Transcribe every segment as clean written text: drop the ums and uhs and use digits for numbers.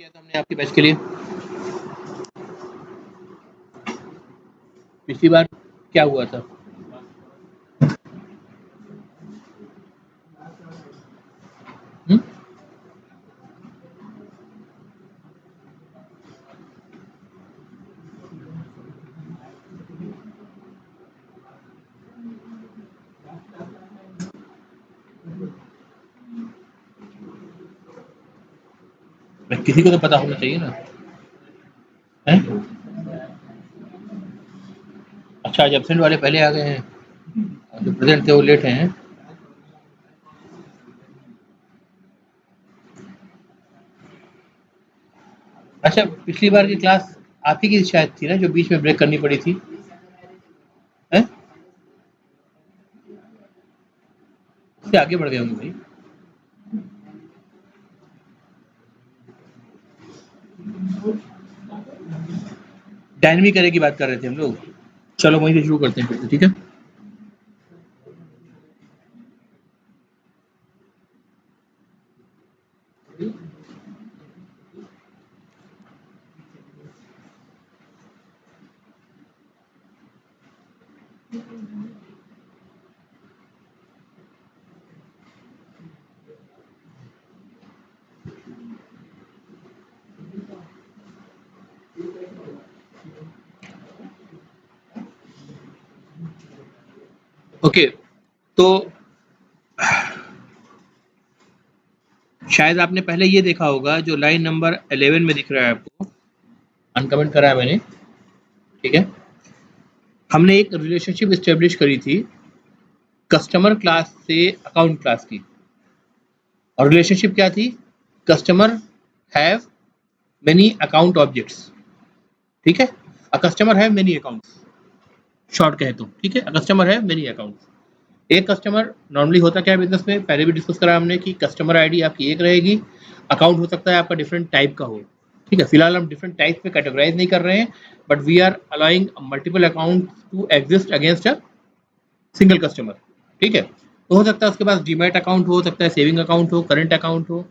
किया था हमने आपके बैच के लिए? पिछली बार क्या हुआ था? हुँ? किसी को तो पता होना चाहिए ना, हैं? अच्छा, आज एब्सेंट वाले पहले आ गए हैं, और जो प्रेज़ेंट थे वो लेट हैं। अच्छा, पिछली बार की क्लास आप ही की शायद थी ना, जो बीच में ब्रेक करनी पड़ी थी? हैं? उससे आगे बढ़ गए होंगे भाई। डायनेमिक अरे की बात कर रहे थे हम लोग। चलो वहीं से शुरू करते हैं फिर से, ठीक है? ओके, तो शायद आपने पहले ये देखा होगा जो लाइन नंबर 11 में दिख रहा है आपको, अनकमेंट करा है मैंने, ठीक है? हमने एक रिलेशनशिप एस्टेब्लिश करी थी कस्टमर क्लास से अकाउंट क्लास की, और रिलेशनशिप क्या थी? Customer have many account objects, ठीक है? A customer have many accounts, short कहे तो, ठीक है? A customer have many accounts. एक कस्टमर नॉर्मली होता क्या है बिजनेस में, पहले भी डिस्कस करा हमने कि कस्टमर आईडी आपकी एक रहेगी, अकाउंट हो सकता है आपका डिफरेंट टाइप का हो, ठीक है? फिलहाल हम डिफरेंट टाइप पे कैटेगराइज नहीं कर रहे हैं, but we are allowing multiple account to exist against a single customer, ठीक है? तो हो सकता है उसके पास डीमैट अकाउंट हो सकता है, सेविंग अकाउंट हो, करंट अकाउंट हो,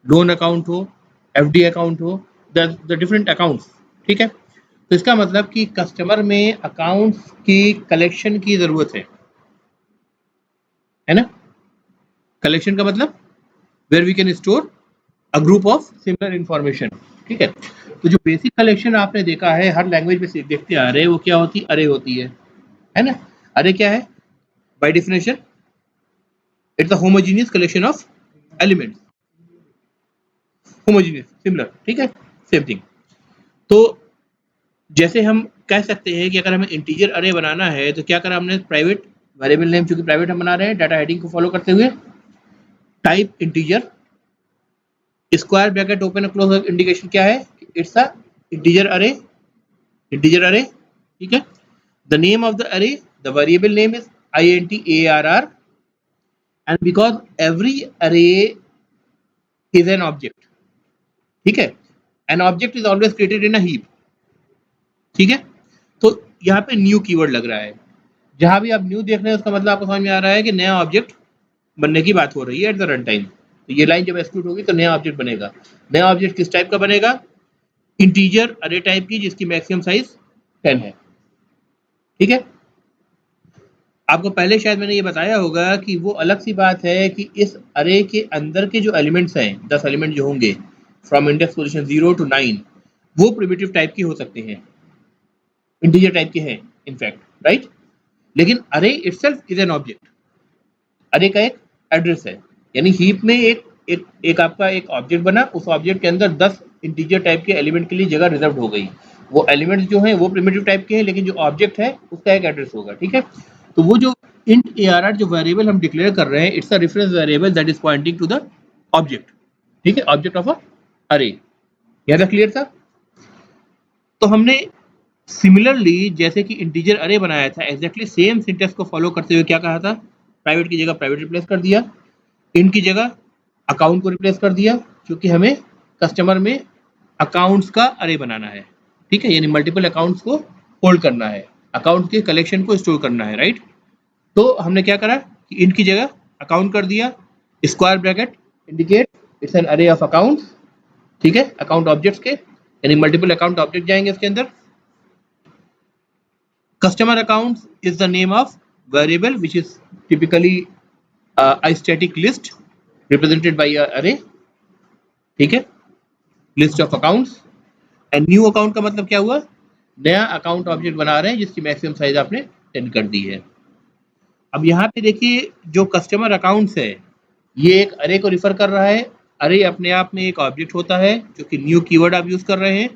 लोन अकाउंट हो, एफडी अकाउंट हो, द डिफरेंट अकाउंट्स, ठीक है? तो इसका मतलब कि कस्टमर में अकाउंट्स की कलेक्शन की जरूरत है ना? कलेक्शन का मतलब where we can store a group of similar information, ठीक है? तो जो बेसिक कलेक्शन आपने देखा है हर लैंग्वेज में देखते आ रहे हैं, वो क्या होती है? अरे होती है ना? अरे क्या है? By definition it's a homogeneous collection of elements, homogeneous, similar, ठीक है? Same thing. तो जैसे हम कह सकते हैं कि अगर हमें इंटीजर अरे बनाना है तो क्या करा हमने? प्राइवेट वेरिएबल नेम, चूंकि प्राइवेट हम बना रहे हैं डाटा हेडिंग को फॉलो करते हुए, type integer, square bracket open close indication क्या है? इट्स अ इंटीजर अरे, इंटीजर अरे, ठीक है? द नेम ऑफ द अरे, the variable name is INT ARR, and because every array is an object, ठीक है? An object is always created in a heap, ठीक है? तो यहाँ पे न्यू कीवर्ड लग रहा है, जहां भी आप न्यू देख रहे हैं उसका मतलब आपको समझ में आ रहा है कि नया ऑब्जेक्ट बनने की बात हो रही है एट द रन टाइम। तो ये लाइन जब एक्सिक्यूट होगी तो नया ऑब्जेक्ट बनेगा। नया ऑब्जेक्ट किस टाइप का बनेगा? इंटीजर अरे टाइप की, जिसकी मैक्सिमम साइज 10 है, ठीक है? आपको पहले शायद मैंने ये बताया होगा कि वो अलग सी बात है कि इस अरे के अंदर के जो एलिमेंट्स हैं, 10 एलिमेंट जो होंगे फ्रॉम इंडेक्स पोजीशन 0 to 9, वो प्रिमिटिव टाइप की हो सकते हैं, इंटीजर टाइप के हैं इनफैक्ट, राइट? लेकिन अरे इटसेल्फ इज एन ऑब्जेक्ट, अरे का एक एड्रेस है, यानी हीप में एक आपका एक ऑब्जेक्ट बना, उस ऑब्जेक्ट के अंदर 10 इंटीजर टाइप के एलिमेंट के लिए जगह रिजर्व हो गई। वो एलिमेंट्स जो हैं वो प्रिमिटिव टाइप के हैं, लेकिन जो ऑब्जेक्ट है उसका एक एड्रेस होगा, ठीक है? तो वो जो इंट ARR जो वेरिएबल हम डिक्लेयर कर रहे हैं, it's a reference variable that is pointing to the object, ठीक है? ऑब्जेक्ट ऑफ अ अरे। यह था क्लियर था? तो हमने सिमिलरली जैसे कि इंटीजर अरे बनाया था, एग्जैक्टली सेम सिंटेक्स को फॉलो करते हुए क्या कहा था? प्राइवेट की जगह प्राइवेट रिप्लेस कर दिया, इंट की जगह अकाउंट को रिप्लेस कर दिया, क्योंकि हमें कस्टमर में अकाउंट्स का अरे बनाना है, ठीक है? यानी मल्टीपल अकाउंट्स को होल्ड करना है, अकाउंट के कलेक्शन को स्टोर करना है, राइट? तो हमने क्या करा कि इंट की जगह अकाउंट कर दिया, square bracket indicate it's an अरे ऑफ अकाउंट्स, ठीक है, अकाउंट ऑब्जेक्ट्स के, यानी मल्टीपल अकाउंट ऑब्जेक्ट जाएंगे इसके अंदर। Customer account is the name of variable which is typically a static list represented by a array, ठीक है, list of accounts. And new account का मतलब क्या हुआ, नया अकाउंट ऑब्जेक्ट बना रहे हैं जिसकी मैक्सिमम साइज आपने 10 कर दी है। अब यहाँ पे देखिए जो कस्टमर अकाउंट्स है ये एक अरे को रिफर कर रहा है। अरे अपने आप में एक ऑब्जेक्ट होता है जो कि न्यू कीवर्ड आप यूज कर रहे हैं,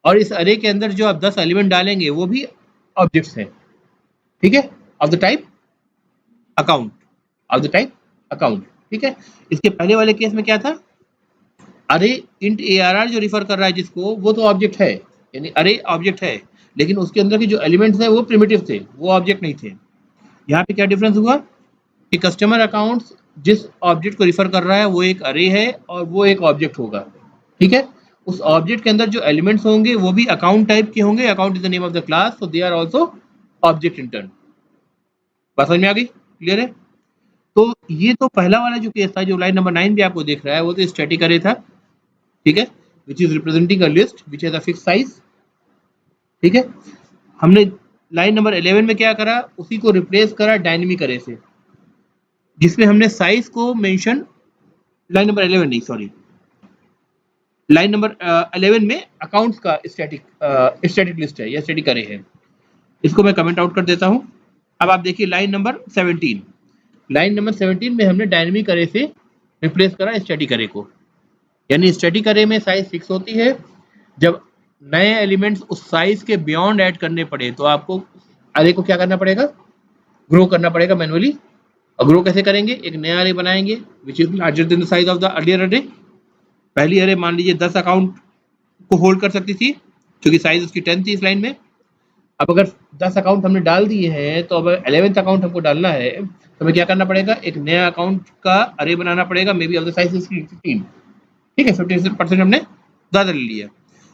और इस अरे के अंदर जो आप 10 एलिमेंट डालेंगे वो भी ऑब्जेक्ट्स हैं, ठीक है, of the type account, of the type account, ठीक है। इसके पहले वाले केस में क्या था, अरे इंट ARR जो रिफर कर रहा है जिसको, वो तो ऑब्जेक्ट है, यानी अरे ऑब्जेक्ट है, लेकिन उसके अंदर के जो एलिमेंट्स है वो प्रिमिटिव थे, वो ऑब्जेक्ट नहीं थे। यहाँ पे क्या डिफरेंस हुआ कि कस्टमर अकाउंट्स जिस ऑब्जेक्ट को रिफर कर रहा है वो एक अरे है और वो एक ऑब्जेक्ट होगा, ठीक है। उस ऑब्जेक्ट के अंदर जो एलिमेंट्स होंगे वो भी अकाउंट टाइप के होंगे, account is the name of the class, so they are also object in turn. बात समझ में आ गई, क्लियर है। तो ये तो पहला वाला जो केस था जो लाइन नंबर 9 भी आपको दिख रहा है वो तो स्टैटिक अरे था, ठीक है, which is representing a list which has a fix size, ठीक है। हमने लाइन नंबर 11 में क्या करा, उसी को रिप्लेस करा डायनेमिक अरे से, जिसमें हमने साइज को मेंशन, लाइन नंबर 11 नहीं सॉरी, लाइन नंबर 11 में अकाउंट्स का स्टैटिक लिस्ट है या स्टैटिक अरे है, इसको मैं कमेंट आउट कर देता हूं। अब आप देखिए लाइन नंबर 17, लाइन नंबर 17 में हमने डायनेमिक अरे से रिप्लेस करा स्टैटिक अरे को, यानी स्टैटिक अरे में साइज फिक्स होती है, जब नए एलिमेंट्स उस साइज के बियॉन्ड ऐड करने पड़े तो आपको अरे को क्या करना पड़ेगा, ग्रो करना पड़ेगा मैनुअली। और ग्रो कैसे करेंगे, एक नया अरे बनाएंगे which is larger than the size of the earlier अरे। पहली अरे मान लीजिए 10 अकाउंट को होल्ड कर सकती थी क्योंकि साइज उसकी 10 थी इस लाइन में। अब अगर 10 अकाउंट हमने डाल दिए हैं तो अब 11th अकाउंट हमको डालना है तो हमें क्या करना पड़ेगा, एक नया अकाउंट का अरे बनाना पड़ेगा, may be of the size is 15, ठीक है, 50% हमने ज़्यादा ले लिया,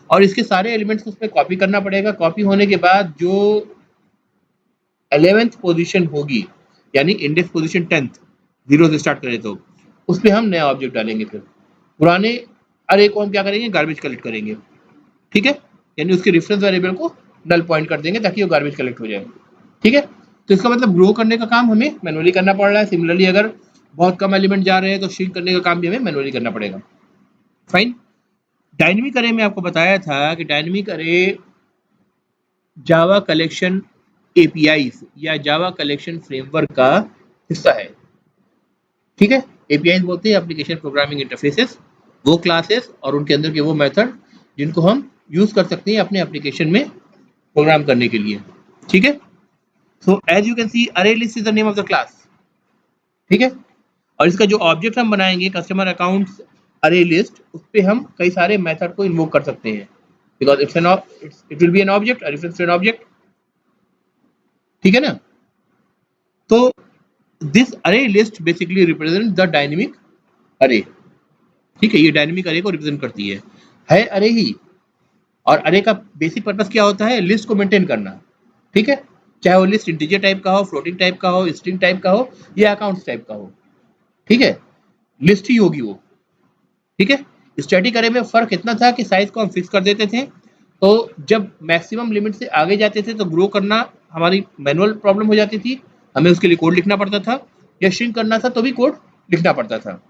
और इसके सारे एलिमेंट्स को उसमें कॉपी करना पड़ेगा। कॉपी होने के बाद जो 11th पोजीशन होगी, यानी इंडेक्स पोजीशन 10th, 0 से स्टार्ट करें तो उसमें हम नया ऑब्जेक्ट डालेंगे। फिर पुराने अरे को हम क्या करेंगे, गार्बेज कलेक्ट करेंगे, ठीक है, यानी उसके रेफरेंस वेरिएबल को नल पॉइंट कर देंगे ताकि वो गार्बेज कलेक्ट हो जाए, ठीक है। तो इसका मतलब ग्रो करने का काम हमें मैनुअली करना पड़ रहा है। सिमिलरली अगर बहुत कम एलिमेंट जा रहे हैं तो श्रिंक करने का काम भी हमें मैनुअली करना पड़ेगा। फाइन। डायनेमिक अरे में आपको बताया था कि डायनेमिक अरे जावा कलेक्शन एपीआई या जावा कलेक्शन फ्रेमवर्क का हिस्सा है, ठीक है। एपीआई बोलते हैं एप्लीकेशन प्रोग्रामिंग इंटरफेसेस, वो क्लासेस और उनके अंदर के वो मेथड जिनको हम यूज कर सकते हैं अपने एप्लीकेशन में प्रोग्राम करने के लिए, ठीक है। So as you can see array list is the name of the class, ठीक है। और इसका जो ऑब्जेक्ट हम बनाएंगे कस्टमर अकाउंट्स अरे लिस्ट, उस पर हम कई सारे मेथड को इन्वोक कर सकते हैं because it will be an object, reference to an object, ठीक है ना। तो this array list basically represent the dynamic array, ठीक है, ये डायनेमिक अरे को रिप्रेजेंट करती है अरे ही। और अरे का बेसिक पर्पस क्या होता है, लिस्ट को मेंटेन करना, ठीक है, चाहे वो लिस्ट इंटीजर टाइप का हो, फ्लोटिंग टाइप का हो, स्ट्रिंग टाइप का हो या अकाउंट्स टाइप का हो, ठीक है, लिस्ट ही होगी वो, ठीक है। स्टैटिक अरे में फर्क इतना था कि साइज को हम फिक्स कर देते थे, तो जब मैक्सिमम लिमिट से आगे जाते थे तो ग्रो करना हमारी मैनुअल प्रॉब्लम हो जाती थी, हमें उसके लिए कोड लिखना पड़ता था, या श्रिंक करना था तो भी कोड लिखना पड़ता था।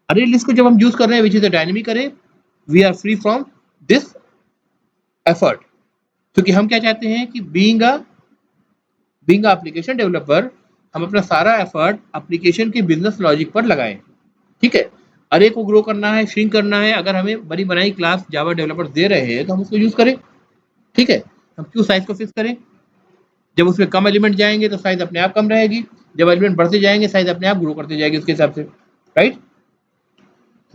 अरे लिस्ट को जब हम यूज कर रहे हैं which is the dynamic array, we are free from this effort, क्योंकि हम क्या चाहते हैं कि बीइंग अ एप्लीकेशन डेवलपर हम अपना सारा एफर्ट एप्लीकेशन के बिजनेस लॉजिक पर लगाएं, ठीक है। अरे को ग्रो करना है, श्रिंक करना है, अगर हमें बड़ी बनाई क्लास जावा डेवलपर्स दे रहे हैं तो हम उसको यूज करें, ठीक है। हम क्यों साइज को फिक्स करें, जब उसमें कम एलिमेंट जाएंगे तो साइज अपने आप कम रहेगी, जब एलिमेंट बढ़ते जाएंगे साइज अपने आप ग्रो करते जाएगी उसके हिसाब से, राइट।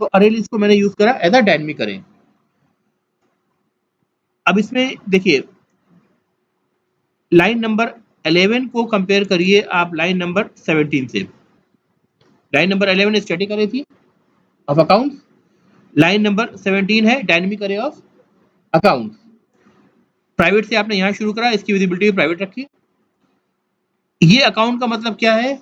तो अरे लिस्ट को मैंने यूज करा एज अ डायनेमिक अरे। अब इसमें देखिए लाइन नंबर 11 को कंपेयर करिए आप लाइन नंबर 17 से। लाइन नंबर 11 स्टैटिक अरे थी ऑफ अकाउंट्स, लाइन नंबर 17 है डायनेमिक अरे ऑफ अकाउंट्स। प्राइवेट से आपने यहाँ शुरू करा, इसकी विजिबिलिटी प्राइवेट रखी। ये अकाउंट का मतलब क्या है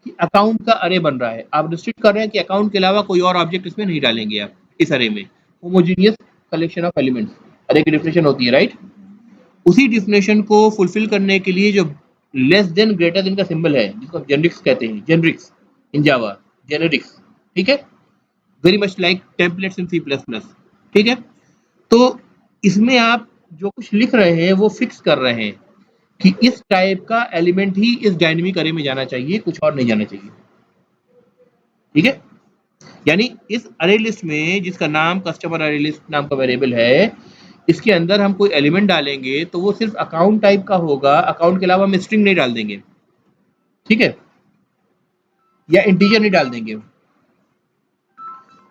कि अकाउंट का अरे बन रहा है, आप रिस्ट्रिक्ट कर रहे हैं कि अकाउंट के अलावा कोई और ऑब्जेक्ट इसमें नहीं डालेंगे आप इस अरे में। होमोजीनियस कलेक्शन ऑफ एलिमेंट्स अरे की डेफिनेशन होती है, राइट। उसी डेफिनेशन को फुलफिल करने के लिए जो लेस देन ग्रेटर देन का सिंबल है, जिसको जेनरिक्स कहते हैं, जेनरिक्स इन जावा, जेनेरिक्स, ठीक है, वेरी मच लाइक टेम्पलेट्स इन C++, ठीक है। तो इसमें आप जो कुछ लिख रहे हैं वो फिक्स कर रहे हैं कि इस टाइप का एलिमेंट ही इस डायनेमिक अरे में जाना चाहिए, कुछ और नहीं जाना चाहिए, ठीक है। यानी इस अरे लिस्ट में, जिसका नाम कस्टमर अरे लिस्ट नाम का वेरिएबल है, इसके अंदर हम कोई एलिमेंट डालेंगे तो वो सिर्फ अकाउंट टाइप का होगा, अकाउंट के अलावा हम स्ट्रिंग नहीं डाल देंगे, ठीक है, या इंटीजर नहीं डाल देंगे,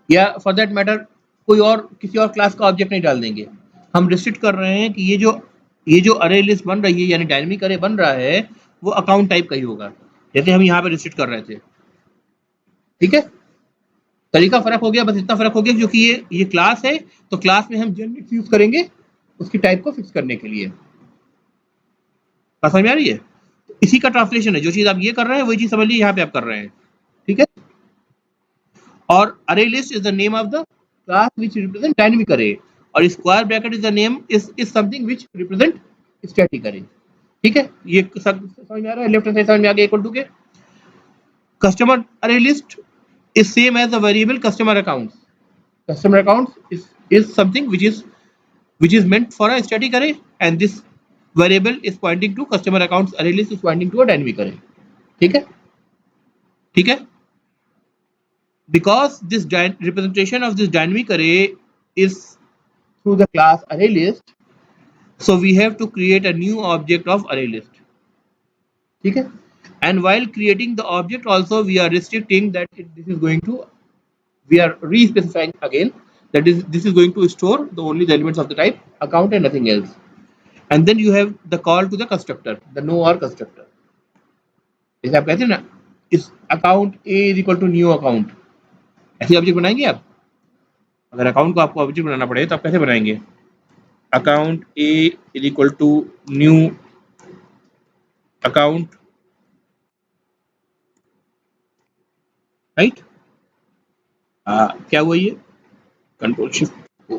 या फॉर दैट मैटर कोई और किसी और क्लास का ऑब्जेक्ट नहीं डाल देंगे। हम रिस्ट्रिक्ट कर रहे हैं कि ये जो अरे लिस्ट बन रही है, यानी डायनेमिक अरे बन रहा है, वो अकाउंट टाइप का ही होगा, जैसे हम यहाँ पे रिस्ट्रिक्ट कर रहे थे, ठीक है। तरीका फर्क हो गया, बस इतना फर्क हो गया क्योंकि ये क्लास है, तो क्लास में हम जेनरिक्स यूज करेंगे उसकी टाइप को फिक्स करने के लिए। समझ में आ रही है? इसी का ट्रांसलेशन है, जो चीज आप ये कर रहे हैं वही चीज समझ लीजिए यहाँ पे आप कर रहे हैं, ठीक है। और अरे list is the name of the class which represent dynamic अरे, और square bracket is the name is something which represent static अरे, ठीक है। ये समझ में आ रहा है? लेफ्ट हैंड साइड समझ में आ गया इक्वल टू के। कस्टमर अरे list is same as the variable customer accounts. Customer accounts is something which is meant for a static array, and this variable is pointing to customer accounts array list is pointing to a dynamic array. ठीक है, ठीक है। Because this representation of this dynamic array is through the class array list, so we have to create a new object of array list. ठीक है। And while creating the object also we are restricting that this is going to, we are re-specifying again that this is going to store only the elements of the type account and nothing else. And then you have the call to the constructor, the no or constructor. जैसे आप कहते हैं ना, इस account a is equal to new account, ऐसे object बनाएंगे आप। अगर अकाउंट को आपको ऑब्जेक्ट बनाना पड़े तो आप कैसे बनाएंगे? Account a is equal to new account, right. क्या हुआ ये? कंट्रोल शिफ्ट ओ,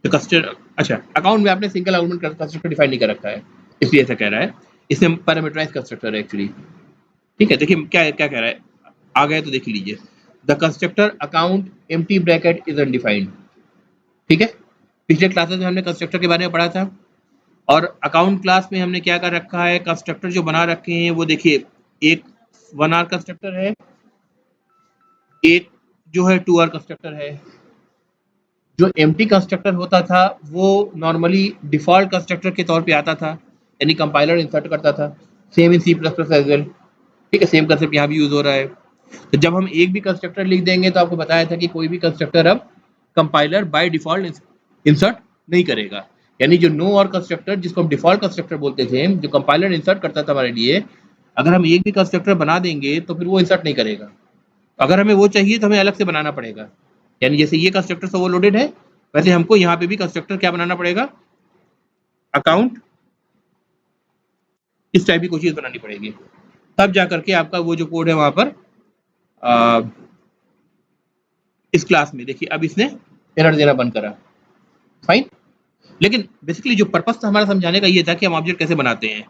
कस्टमर, अच्छा, अकाउंट में आपने सिंगल आर्गुमेंट कंस्ट्रक्टर डिफाइन नहीं कर रखा है, इसलिए ऐसा कह रहा है। इसमें पैरामीटराइज कंस्ट्रक्टर है एक्चुअली, ठीक है। देखिए क्या क्या कह रहा है, आ गए तो देख लीजिए। The constructor account empty bracket is undefined, ठीक है। पिछले क्लासेस में हमने कंस्ट्रक्टर के बारे में पढ़ा था, और अकाउंट क्लास में हमने क्या कर रखा है, कंस्ट्रक्टर जो बना रखे हैं वो देखिए, एक 1 आर कंस्ट्रक्टर है, एक जो है 2 आर कंस्ट्रक्टर है। जो एम्प्टी कंस्ट्रक्टर होता था वो नॉर्मली डिफॉल्ट कंस्ट्रक्टर के तौर पे आता था, यानी कंपाइलर इंसर्ट करता था, same in C++ as well, ठीक है। सेम कंसेप्ट यहाँ भी यूज हो रहा है। तो जब हम एक भी कंस्ट्रक्टर लिख देंगे तो आपको बताया था कि कोई भी कंस्ट्रक्टर अब कंपाइलर बाय डिफॉल्ट इंसर्ट नहीं करेगा, यानी जो नो और कंस्ट्रक्टर जिसको हम डिफॉल्ट कंस्ट्रक्टर बोलते थे, जो कंपाइलर इंसर्ट करता था हमारे लिए, अगर हम एक भी कंस्ट्रक्टर बना देंगे तो फिर वो इंसर्ट नहीं करेगा। अगर हमें वो चाहिए तो हमें अलग से बनाना पड़ेगा, यानी जैसे ये कंस्ट्रक्टर ओवरलोडेड है, वैसे हमको यहाँ पे भी कंस्ट्रक्टर क्या बनाना पड़ेगा, अकाउंट, इस टाइप की कोई चीज बनानी पड़ेगी, तब जाकर के आपका वो जो कोड है वहां पर इस क्लास में देखिए अब इसने एरर देना बंद करा, फाइन। लेकिन बेसिकली जो पर्पस था हमारा समझाने का ये था कि हम ऑब्जेक्ट कैसे बनाते हैं।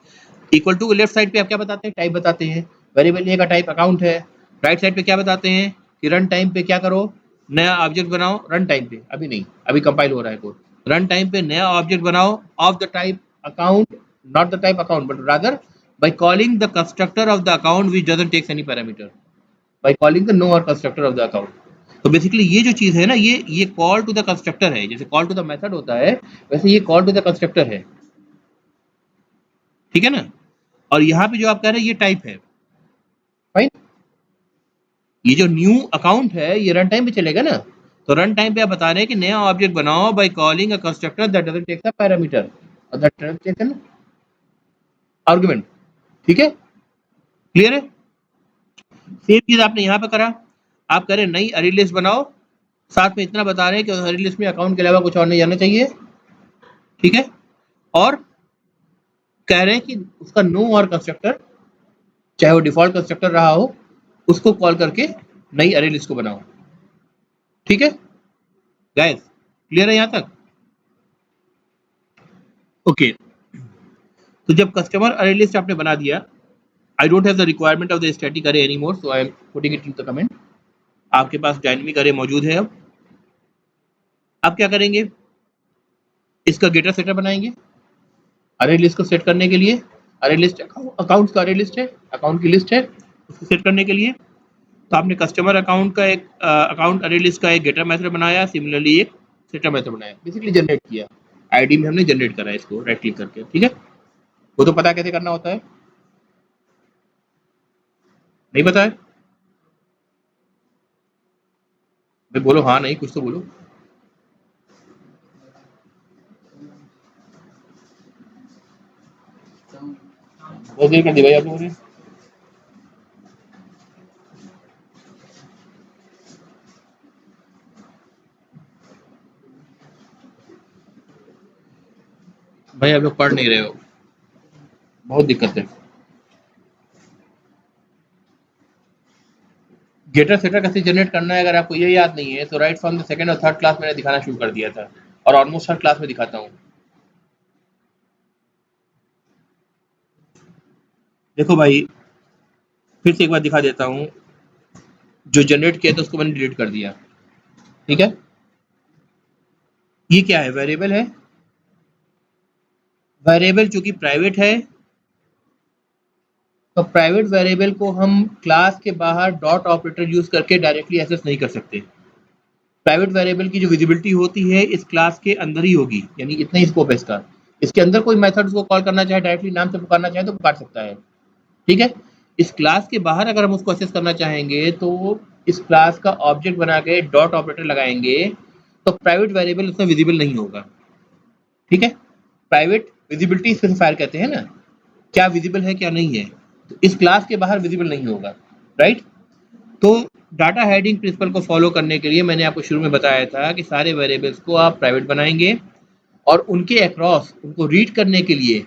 इक्वल टू लेफ्ट साइड पे आप क्या बताते हैं, टाइप बताते हैं, वेरिएबल ए का टाइप अकाउंट है। राइट साइड पे क्या बताते हैं कि रन टाइम पे क्या करो, नया ऑब्जेक्ट बनाओ, रन टाइम पे, अभी नहीं, अभी कंपाइल हो रहा है कोड, रन टाइम पे नया ऑब्जेक्ट बनाओ of the type account, not the type account but rather by calling the constructor of the account which doesn't take any parameter, by calling the no or constructor of the account. तो basically ये जो चीज है ना, ये call to the constructor है, जैसे call to the method होता है वैसे ये कॉल टू द कंस्ट्रक्टर है, ठीक है ना। और यहाँ पे जो आप कह रहे हैं ये टाइप है, फाइन। ये जो न्यू अकाउंट है ये रन टाइम पे चलेगा ना, तो रन टाइम पे आप बता रहे हैं कि नया ऑब्जेक्ट बनाओ by calling a constructor that doesn't take the parameter और that doesn't take an argument, ठीक है, क्लियर है। सेम चीज आपने यहाँ पे करा, आप कह रहे नई अरे लिस्ट बनाओ, साथ में इतना बता रहे हैं कि अरे लिस्ट में अकाउंट के अलावा कुछ और नहीं जाना चाहिए, ठीक है। और कह रहे हैं कि उसका नो और कंस्ट्रक्टर, चाहे वो डिफॉल्ट कंस्ट्रक्टर रहा हो, उसको कॉल करके नई अरे लिस्ट को बनाओ। ठीक है गाइस, क्लियर है यहाँ तक? ओके, तो जब कस्टमर अरे लिस्ट आपने बना दिया, I don't have the requirement of the static array anymore, so I am putting it in the comment. आपके पास डायनेमिक अरे मौजूद है। अब क्या करेंगे, इसका गेटर सेटर बनाएंगे अरे लिस्ट को सेट करने के लिए। अरे लिस्ट अकाउंट्स का अरे लिस्ट है, अकाउंट की लिस्ट है, उसको सेट करने के लिए तो आपने कस्टमर अकाउंट का एक अकाउंट अरे लिस्ट का एक गेटर मेथड बनाया, सिमिलरली एक सेटर मेथड बनाया, बेसिकली जनरेट किया। आईडी में हमने जनरेट करा इसको राइट क्लिक करके। ठीक है, वो तो पता कैसे करना होता है? नहीं पता है भाई? बोलो हाँ नहीं, कुछ तो बोलो। बहुत देर कर दी भाई आप लोगों ने। भाई आप लोग पढ़ नहीं रहे हो, बहुत दिक्कत है। गेटर सेटर कैसे जनरेट करना है अगर आपको ये याद नहीं है तो राइट फ्रॉम द सेकंड और थर्ड क्लास मैंने दिखाना शुरू कर दिया था, और ऑलमोस्ट हर क्लास में दिखाता हूँ। देखो भाई, फिर से एक बार दिखा देता हूँ। जो जनरेट किया था उसको मैंने डिलीट कर दिया। ठीक है, ये क्या है? वेरिएबल है। वेरिएबल चूंकि प्राइवेट है तो प्राइवेट वेरिएबल को हम क्लास के बाहर डॉट ऑपरेटर यूज करके डायरेक्टली एक्सेस नहीं कर सकते। प्राइवेट वेरिएबल की जो विजिबिलिटी होती है इस क्लास के अंदर ही होगी, यानी इतना ही स्कोप है इसका। इसके अंदर कोई मेथड उसको कॉल करना चाहे, डायरेक्टली नाम से पुकारना चाहे तो पुकार सकता है। ठीक है, इस क्लास के बाहर अगर हम उसको एक्सेस करना चाहेंगे तो इस क्लास का ऑब्जेक्ट बना के डॉट ऑपरेटर लगाएंगे तो प्राइवेट वेरिएबल उसमें विजिबल नहीं होगा। ठीक है, प्राइवेट विजिबिलिटी स्पेसिफायर कहते हैं ना, क्या विजिबल है क्या नहीं है, तो इस क्लास के बाहर विजिबल नहीं होगा। राइट, तो डाटा हेडिंग प्रिंसिपल को फॉलो करने के लिए मैंने आपको शुरू में बताया था कि सारे वेरिएबल्स को आप प्राइवेट बनाएंगे और उनके अक्रॉस उनको रीड करने के लिए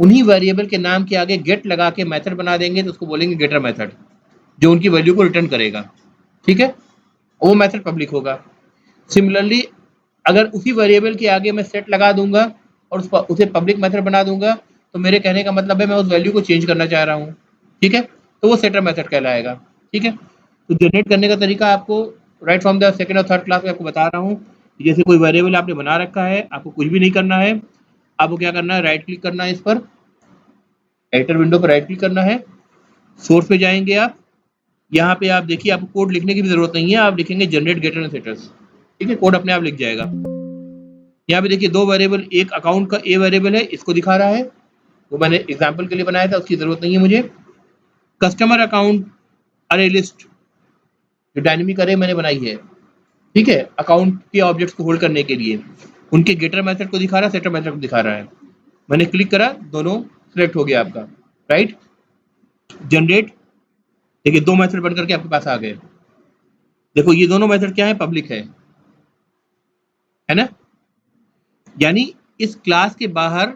उन्हीं वेरिएबल के नाम के आगे गेट लगा के मेथड बना देंगे, तो उसको बोलेंगे गेटर मेथड, जो उनकी वैल्यू को रिटर्न करेगा। ठीक है, वो मेथड पब्लिक होगा। सिमिलरली अगर उसी वेरिएबल के आगे मैं सेट लगा दूंगा और उसे पब्लिक मेथड बना दूंगा तो मेरे कहने का मतलब है मैं उस वैल्यू को चेंज करना चाह रहा हूँ। ठीक है, तो वो सेटर मेथड कहलाएगा। ठीक है, तो जनरेट करने का तरीका आपको राइट फ्रॉम द सेकंड और थर्ड क्लास में आपको बता रहा हूँ। जैसे कोई वेरिएबल आपने बना रखा है, आपको कुछ भी नहीं करना है। आपको क्या करना है, राइट क्लिक करना है इस पर, एडिटर विंडो पर राइट क्लिक करना है, सोर्स पे जाएंगे आप। यहाँ पे आप देखिए, आपको कोड लिखने की भी जरूरत नहीं है, आप लिखेंगे जनरेट गेटर एंड सेटर्स। ठीक है, कोड अपने आप लिख जाएगा। यहाँ पे देखिए दो वेरिएबल, एक अकाउंट का ए वेरिएबल है, इसको दिखा रहा है, वो मैंने एग्जाम्पल के लिए बनाया था, उसकी जरूरत नहीं है मुझे। कस्टमर अकाउंट अरे लिस्ट, जो डायनेमिक अरे मैंने बनाई है, ठीक है, अकाउंट के ऑब्जेक्ट्स को होल्ड करने के लिए, उनके गेटर मेथड को दिखा रहा है, सेटर मेथड को दिखा रहा है। मैंने क्लिक करा, दोनों सिलेक्ट हो गया आपका। राइट, जनरेट, देखिए दो मेथड बन करके आपके पास आ गए। देखो ये दोनों मेथड क्या है, पब्लिक है ना, यानी इस क्लास के बाहर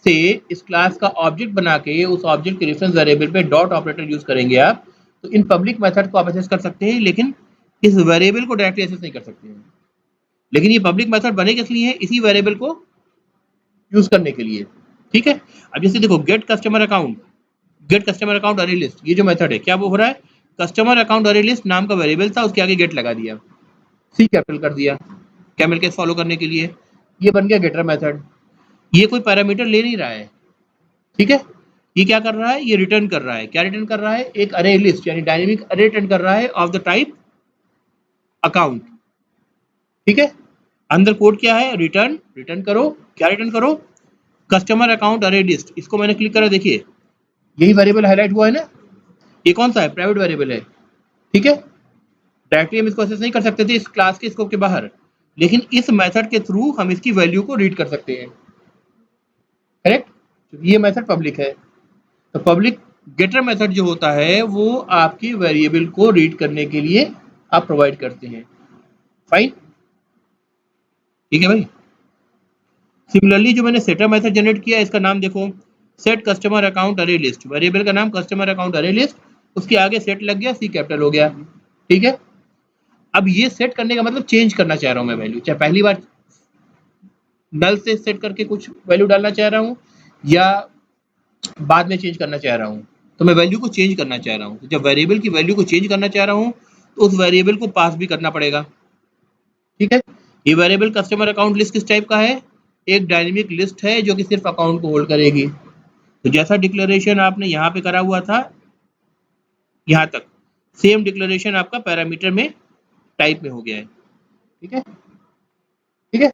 से इस क्लास का ऑब्जेक्ट बना के उस ऑब्जेक्ट के रेफरेंस वेरिएबल पे डॉट ऑपरेटर यूज करेंगे आप, तो इन पब्लिक मेथड को आप एक्सेस कर सकते हैं, लेकिन इस वेरिएबल को डायरेक्टली एक्सेस नहीं कर सकते हैं। लेकिन ये पब्लिक मेथड बने किस लिए है, इसी वेरिएबल को यूज करने के लिए। ठीक है, अब जैसे देखो गेट कस्टमर अकाउंट अरे लिस्ट, ये जो मेथड है क्या वो हो रहा है, कस्टमर अकाउंट अरे लिस्ट नाम का वेरिएबल था, उसके आगे गेट लगा दिया, सी कैपिटल कर दिया कैमल केस फॉलो करने के लिए, ये बन गया गेटर मेथड। ये कोई पैरामीटर ले नहीं रहा है। ठीक है, ये क्या कर रहा है, ये रिटर्न कर रहा है, क्या रिटर्न कर रहा है, एक अरे लिस्ट यानी डायनेमिक अरे रिटर्न कर रहा है ऑफ द टाइप अकाउंट। ठीक है, अंदर कोड क्या है, रिटर्न, रिटर्न करो, क्या रिटर्न करो, कस्टमर अकाउंट अरे लिस्ट। इसको मैंने क्लिक करा, देखिए यही वेरिएबल हाईलाइट हुआ है ना, ये कौन सा है, प्राइवेट वेरिएबल है। ठीक है, डायरेक्टली हम इसको एक्सेस नहीं कर सकते थे इस क्लास के स्कोप के बाहर, लेकिन इस मेथड के थ्रू हम इसकी वैल्यू को रीड कर सकते हैं। करेक्ट, क्योंकि ये मेथड पब्लिक है। तो पब्लिक गेटर मेथड जो होता है वो आपकी वेरिएबल को रीड करने के लिए आप प्रोवाइड करते हैं। फाइन, ठीक है भाई। सिमिलरली जो मैंने सेटअप मेथड जनरेट किया इसका नाम देखो, सेट कस्टमर अकाउंट अरे लिस्ट, वेरिएबल का नाम कस्टमर अकाउंट अरे लिस्ट, उसके आगे सेट लग गया, सी कैपिटल हो गया, ठीक है। अब ये सेट करने का मतलब चेंज करना चाह रहा हूं मैं वैल्यू, चाहे पहली बार नल से सेट करके कुछ वैल्यू डालना चाह रहा हूं या बाद में चेंज करना चाह रहा हूं, तो मैं वैल्यू को चेंज करना चाह रहा हूं। तो जब वेरिएबल की वैल्यू को चेंज करना चाह रहा हूं तो उस वेरिएबल को पास भी करना पड़ेगा, ठीक है। ये वेरिएबल कस्टमर अकाउंट लिस्ट किस टाइप का है, एक डायनेमिक लिस्ट है जो कि सिर्फ अकाउंट को होल्ड करेगी। तो जैसा डिक्लेरेशन आपने यहाँ पे करा हुआ था यहाँ तक, सेम डिक्लेरेशन आपका पैरामीटर में टाइप में हो गया है, ठीक है, ठीक है।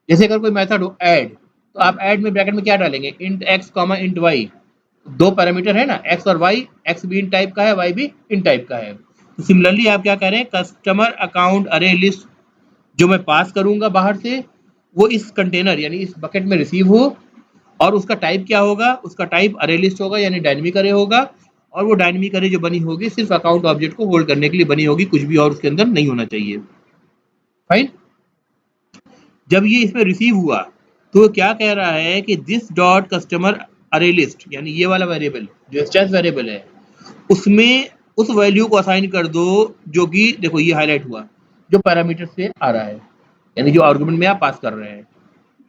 जैसे अगर कोई मेथड हो ऐड, तो आप ऐड में ब्रैकेट में क्या डालेंगे, int x comma int y, दो पैरामीटर है ना, एक्स और वाई, एक्स भी इन टाइप का है, वाई भी इन टाइप का है। तो सिमिलरली आप क्या कह रहे हैं, कस्टमर अकाउंट अरे लिस्ट जो मैं पास करूंगा बाहर से, वो इस कंटेनर यानी इस बकेट में रिसीव हो, और उसका टाइप क्या होगा, उसका टाइप अरे लिस्ट होगा यानी डायनेमिक अरे होगा, और वो डायनेमिक अरे जो बनी होगी सिर्फ अकाउंट ऑब्जेक्ट को होल्ड करने के लिए बनी होगी, कुछ भी और उसके अंदर नहीं होना चाहिए, फाइन। जब ये इसमें रिसीव हुआ तो क्या कह रहा है कि दिस डॉट कस्टमर अरे लिस्ट, यानी ये वाला वेरिएबल जो इंस्टेंस वेरिएबल है उसमें उस वैल्यू को असाइन कर दो जो कि देखो ये हाईलाइट हुआ, जो पैरामीटर से आ रहा है, यानी जो आर्गुमेंट में आप पास कर रहे हैं,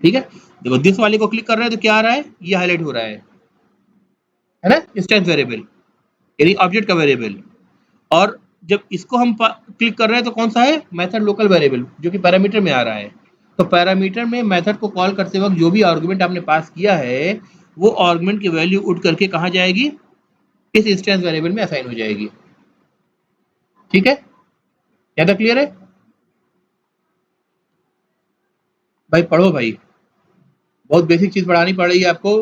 ठीक है। देखो दिस वाले को क्लिक कर रहे हैं तो क्या आ रहा है, ये हाईलाइट हो रहा है ना, इंस्टेंस वेरिएबल यानी ऑब्जेक्ट का वेरिएबल। और जब इसको हम क्लिक कर रहे हैं तो कौन सा है, मेथड लोकल वेरिएबल जो कि पैरामीटर में आ रहा है। तो पैरामीटर में मेथड को कॉल करते वक्त जो भी आर्गुमेंट आपने पास किया है वो आर्गुमेंट की वैल्यू उठ करके कहाँ जाएगी, इस इंस्टेंस वेरिएबल में असाइन हो जाएगी, ठीक है। ज्यादा क्लियर है भाई, पढ़ो भाई, बहुत बेसिक चीज पढ़ानी पड़ रही है आपको।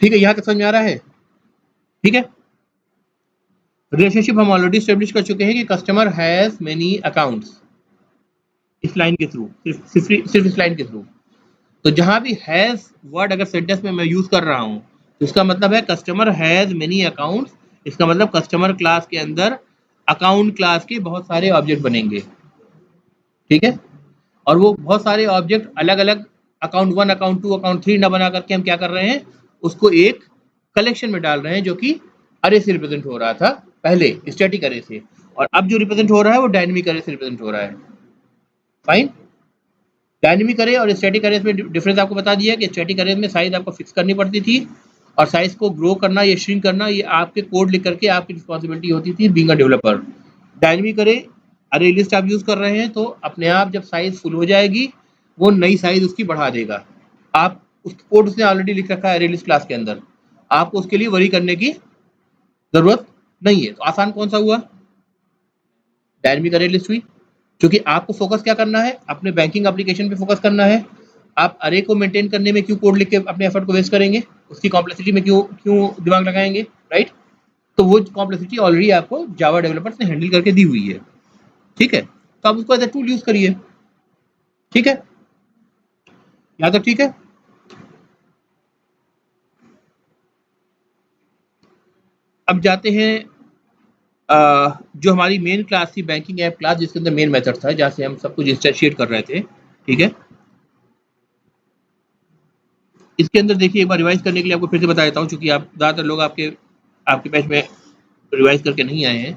ठीक है, यहाँ तक समझ में आ रहा है, ठीक है। रिलेशनशिप हम ऑलरेडी स्टेब्लिश कर चुके हैं कि कस्टमर हैज मेनी अकाउंट्स, इस लाइन के थ्रू, सिर्फ इस लाइन के थ्रू। तो जहां भी हैज वर्ड अगर सेंटेंस में मैं यूज कर रहा हूं तो इसका मतलब है कस्टमर हैज मेनी अकाउंट्स, इसका मतलब कस्टमर क्लास के अंदर अकाउंट क्लास के बहुत सारे ऑब्जेक्ट बनेंगे, ठीक है। और वो बहुत सारे ऑब्जेक्ट अलग अलग अकाउंट 1 अकाउंट 2 अकाउंट 3 ना बना करके हम क्या कर रहे हैं, उसको एक कलेक्शन में डाल रहे हैं जो कि अरे से रिप्रेजेंट हो रहा था पहले, स्टैटिक अरे से, और अब जो रिप्रेजेंट हो रहा है वो डायनेमिक अरे से रिप्रेजेंट हो रहा है, फाइन। डायनेमिक अरे और स्टैटिक अरे में डिफरेंस आपको बता दिया कि स्टैटिक अरे में साइज आपको फिक्स करनी पड़ती थी और साइज को ग्रो करना या श्रिंक करना ये आपके कोड लिख करके आपकी रिस्पॉन्सिबिलिटी होती थी बीइंग अ डेवलपर। डायनेमिक अरे लिस्ट आप यूज कर रहे हैं तो अपने आप जब साइज फुल हो जाएगी वो नई साइज उसकी बढ़ा देगा। आप उस कोड उसने ऑलरेडी लिख रखा है अरे लिस्ट क्लास के अंदर, आपको उसके लिए वरी करने की जरूरत नहीं है। तो आसान कौन सा हुआ, डायनेमिक अरे लिस्ट हुई, क्योंकि आपको फोकस क्या करना है, अपने बैंकिंग एप्लीकेशन पे फोकस करना है। आप अरे को मेंटेन करने में क्यों कोड लिख के अपने एफर्ट को वेस्ट करेंगे, उसकी कॉम्प्लेक्सिटी में क्यों क्यों दिमाग लगाएंगे, राइट। तो वो कॉम्प्लेक्सिटी ऑलरेडी आपको जावा डेवलपर्स ने हैंडल करके दी हुई है, ठीक है। तो आप उसको एज ए टूल यूज करिए, ठीक है, यहाँ तक ठीक है। अब जाते हैं जो हमारी मेन क्लास थी बैंकिंग ऐप क्लास, जिसके अंदर मेन मेथड था जहाँ से हम सब कुछ इंस्टैंशिएट कर रहे थे, ठीक है। इसके अंदर देखिए एक बार रिवाइज करने के लिए आपको फिर से बता देता हूँ, क्योंकि आप ज़्यादातर लोग आपके आपके बैच में रिवाइज करके नहीं आए हैं।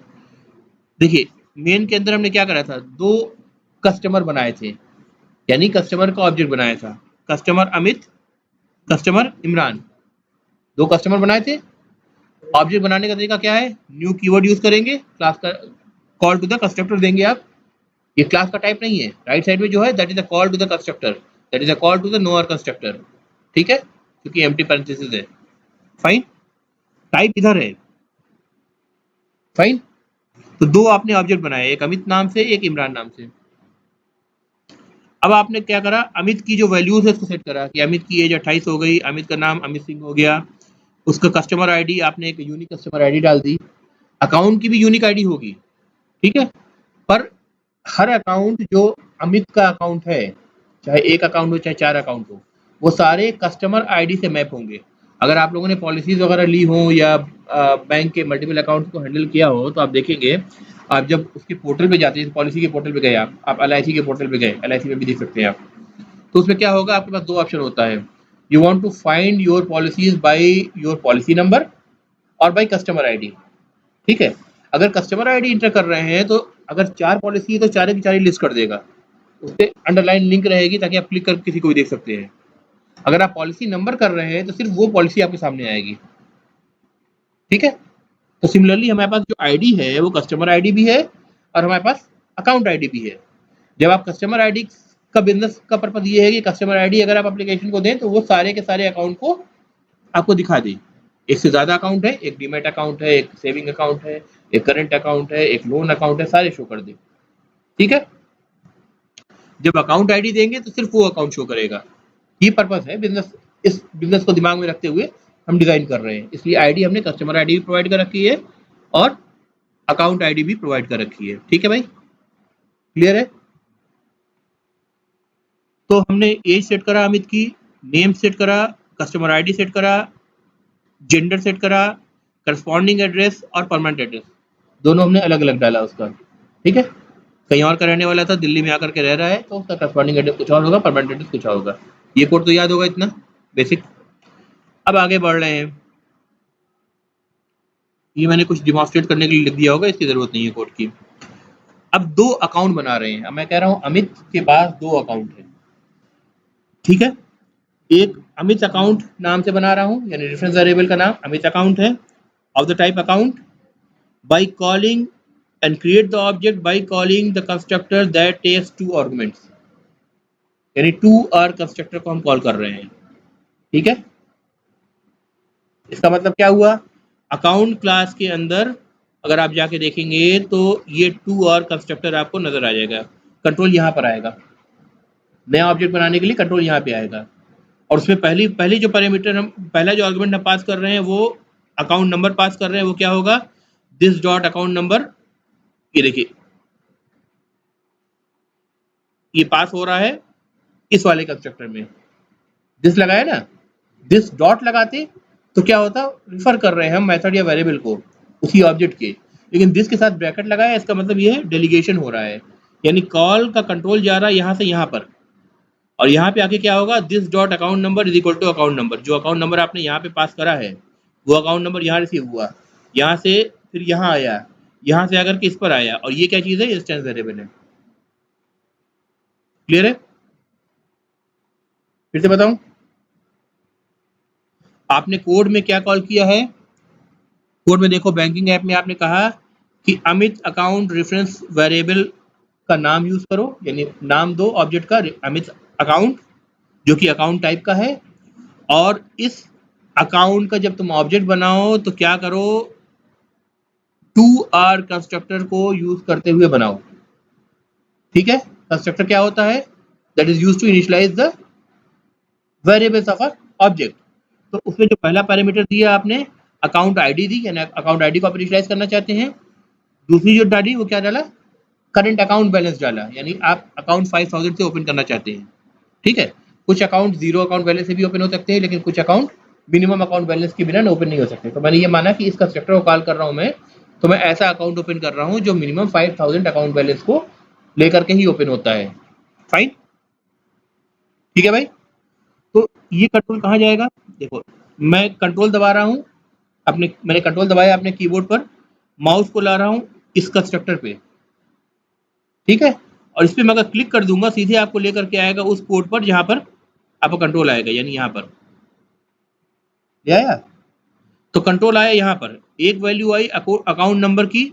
देखिए मेन के अंदर हमने क्या करा था, दो कस्टमर बनाए थे, यानी कस्टमर का ऑब्जेक्ट बनाया था, कस्टमर अमित, कस्टमर इमरान, दो कस्टमर बनाए थे। ऑब्जेक्ट बनाने का तरीका क्या है, न्यू कीवर्ड यूज करेंगे, क्लास का कॉल टू द कंस्ट्रक्टर देंगे आप, ये क्लास का टाइप नहीं है, राइट साइड में जो है that is a call to the constructor, that is a call to the no arg constructor, ठीक है, क्योंकि एम्प्टी पैरेंथेसिस है, फाइन। टाइप इधर है, फाइन। तो दो आपने ऑब्जेक्ट बनाए, एक अमित नाम से एक इमरान नाम से। अब आपने क्या करा, अमित की जो वैल्यूज है उसको सेट करा कि अमित की एज 28 हो गई, अमित का नाम अमित सिंह हो गया, उसका कस्टमर आईडी आपने एक यूनिक कस्टमर आईडी डाल दी, अकाउंट की भी यूनिक आईडी होगी, ठीक है। पर हर अकाउंट जो अमित का अकाउंट है, चाहे एक अकाउंट हो चाहे 4 अकाउंट हो, वो सारे कस्टमर आईडी से मैप होंगे। अगर आप लोगों ने पॉलिसीज वगैरह ली हो या बैंक के मल्टीपल अकाउंट को हैंडल किया हो तो आप देखेंगे आप जब उसके पोर्टल पे जाते हैं, पॉलिसी के पोर्टल पे गए आप LIC के पोर्टल पे गए, LIC में भी देख सकते हैं आप, तो उसमें क्या होगा, आपके पास 2 ऑप्शन होता है। You want to find your policies by your policy number और बाय कस्टमर आईडी। ठीक है, अगर कस्टमर आईडी इंटर कर रहे हैं तो अगर 4 पॉलिसी है तो चारे की चारे लिस्ट कर देगा, उसपे अंडरलाइन लिंक रहेगी ताकि आप क्लिक करके किसी को भी देख सकते हैं। अगर आप पॉलिसी नंबर कर रहे हैं तो सिर्फ वो पॉलिसी आपके सामने आएगी। ठीक है, तो सिमिलरली हमारे पास जो आईडी है वो कस्टमर आईडी भी है और हमारे पास अकाउंट आईडी भी है। जब आप कस्टमर आईडी का बिजनेस का पर्पज ये है कि कस्टमर आईडी अगर आप एप्लीकेशन को दें तो वो सारे के सारे अकाउंट को आपको दिखा दे। एक से ज्यादा अकाउंट है, एक डीमैट अकाउंट है, एक सेविंग अकाउंट है, एक करंट अकाउंट है, एक लोन अकाउंट है, सारे शो कर दे। ठीक है, जब अकाउंट आईडी देंगे तो सिर्फ वो अकाउंट शो करेगा। ये पर्पस है बिजनेस, इस बिजनेस को दिमाग में रखते हुए हम डिजाइन कर रहे हैं, इसलिए आईडी हमने कस्टमर आईडी भी प्रोवाइड कर रखी है और अकाउंट आईडी भी प्रोवाइड कर रखी है। ठीक है भाई, क्लियर है? तो हमने एज सेट करा अमित की, नेम सेट करा, कस्टमर आईडी सेट करा, जेंडर सेट करा, करस्पॉन्डिंग एड्रेस और परमानेंट एड्रेस दोनों हमने अलग अलग डाला उसका। ठीक है, कहीं और का रहने वाला था, दिल्ली में आकर के रह रहा है तो उसका करस्पॉन्डिंग एड्रेस कुछ और होगा, परमानेंट एड्रेस कुछ और होगा। ये कोड तो याद होगा इतना बेसिक। अब आगे बढ़ रहे हैं, ये मैंने कुछ डिमॉन्स्ट्रेट करने के लिए लिख दिया होगा, इसकी जरूरत नहीं है कोड की। अब 2 अकाउंट बना रहे हैं, अब मैं कह रहा हूं अमित के पास 2 अकाउंट है। ठीक है, एक अमित अकाउंट नाम से बना रहा हूं, यानी रेफरेंस वेरिएबल का नाम अमित अकाउंट है, of the type account, by calling and create the object by calling the constructor that takes 2 arguments, यानी 2 आर कंस्ट्रक्टर को हम कॉल कर रहे हैं। ठीक है, इसका मतलब क्या हुआ, अकाउंट क्लास के अंदर अगर आप जाके देखेंगे तो ये 2 और कंस्ट्रक्टर आपको नजर आ जाएगा। कंट्रोल यहाँ पर आएगा, नया ऑब्जेक्ट बनाने के लिए कंट्रोल यहाँ पे आएगा, और उसमें पहली जो पैरामीटर हम पहला जो आर्गुमेंट हम पास कर रहे हैं वो अकाउंट नंबर पास कर रहे हैं, वो क्या होगा, दिस डॉट अकाउंट नंबर। ये देखिए ये पास हो रहा है इस वाले कंस्ट्रक्टर में, दिस लगाया ना, दिस डॉट लगाते तो क्या होता, रिफर कर रहे हैं हम मेथड या वेरिएबल को उसी ऑब्जेक्ट के, लेकिन दिस के साथ ब्रैकेट लगाया, इसका मतलब ये है डेलीगेशन हो रहा है, यानी कॉल का कंट्रोल जा रहा है यहाँ से यहाँ पर, और यहाँ पे आके क्या होगा, this dot account number is equal to account number, जो अकाउंट नंबर आपने यहाँ पे पास करा है वो अकाउंट नंबर यहाँ रिसीव हुआ, यहाँ से फिर यहाँ आया, यहाँ से आकर के इस पर आया, और ये क्या चीज है, इंस्टेंस वेरिएबल है। क्लियर है? फिर से बताऊं, आपने कोड में क्या कॉल किया है, कोड में देखो बैंकिंग ऐप में आपने कहा कि अमित अकाउंट रेफरेंस वेरिएबल का नाम यूज करो, यानी नाम दो ऑब्जेक्ट का अमित अकाउंट जो कि अकाउंट टाइप का है, और इस अकाउंट का जब तुम ऑब्जेक्ट बनाओ तो क्या करो, 2R कंस्ट्रक्टर को यूज करते हुए बनाओ। ठीक है, कंस्ट्रक्टर क्या होता है, that is used to initialize the variables of a object. तो उसमें जो पहला पैरामीटर दिया आपने अकाउंट आईडी दी, यानी अकाउंट आईडी को आप इनिशियलाइज करना चाहते हैं। दूसरी जो डाली वो क्या डाला, करंट अकाउंट बैलेंस डाला, यानी आप अकाउंट 5000 से ओपन करना चाहते हैं। ठीक है, कुछ अकाउंट 0 अकाउंट बैलेंस से भी ओपन हो सकते हैं, लेकिन कुछ अकाउंट मिनिमम अकाउंट बैलेंस के बिना ओपन नहीं हो सकते। तो मैंने ये माना कि इस कंस्ट्रक्टर को कॉल कर रहा हूं मैं, तो मैं ऐसा अकाउंट ओपन कर रहा हूं जो मिनिमम 5000 अकाउंट बैलेंस को लेकर के ही ओपन होता है। फाइन, ठीक है भाई। तो ये कंट्रोल कहाँ जाएगा, देखो मैं कंट्रोल दबा रहा हूँ अपने, मैंने कंट्रोल दबाया अपने कीबोर्ड पर, माउस को ला रहा हूँ इस कंस्ट्रक्टर पे। ठीक है, और इस पर मैं अगर क्लिक कर दूंगा सीधे आपको लेकर के आएगा उस पोर्ट पर जहां पर आपका कंट्रोल आएगा, यानी यहाँ पर ले आया। तो कंट्रोल आया यहाँ पर, एक वैल्यू आई अकाउंट नंबर की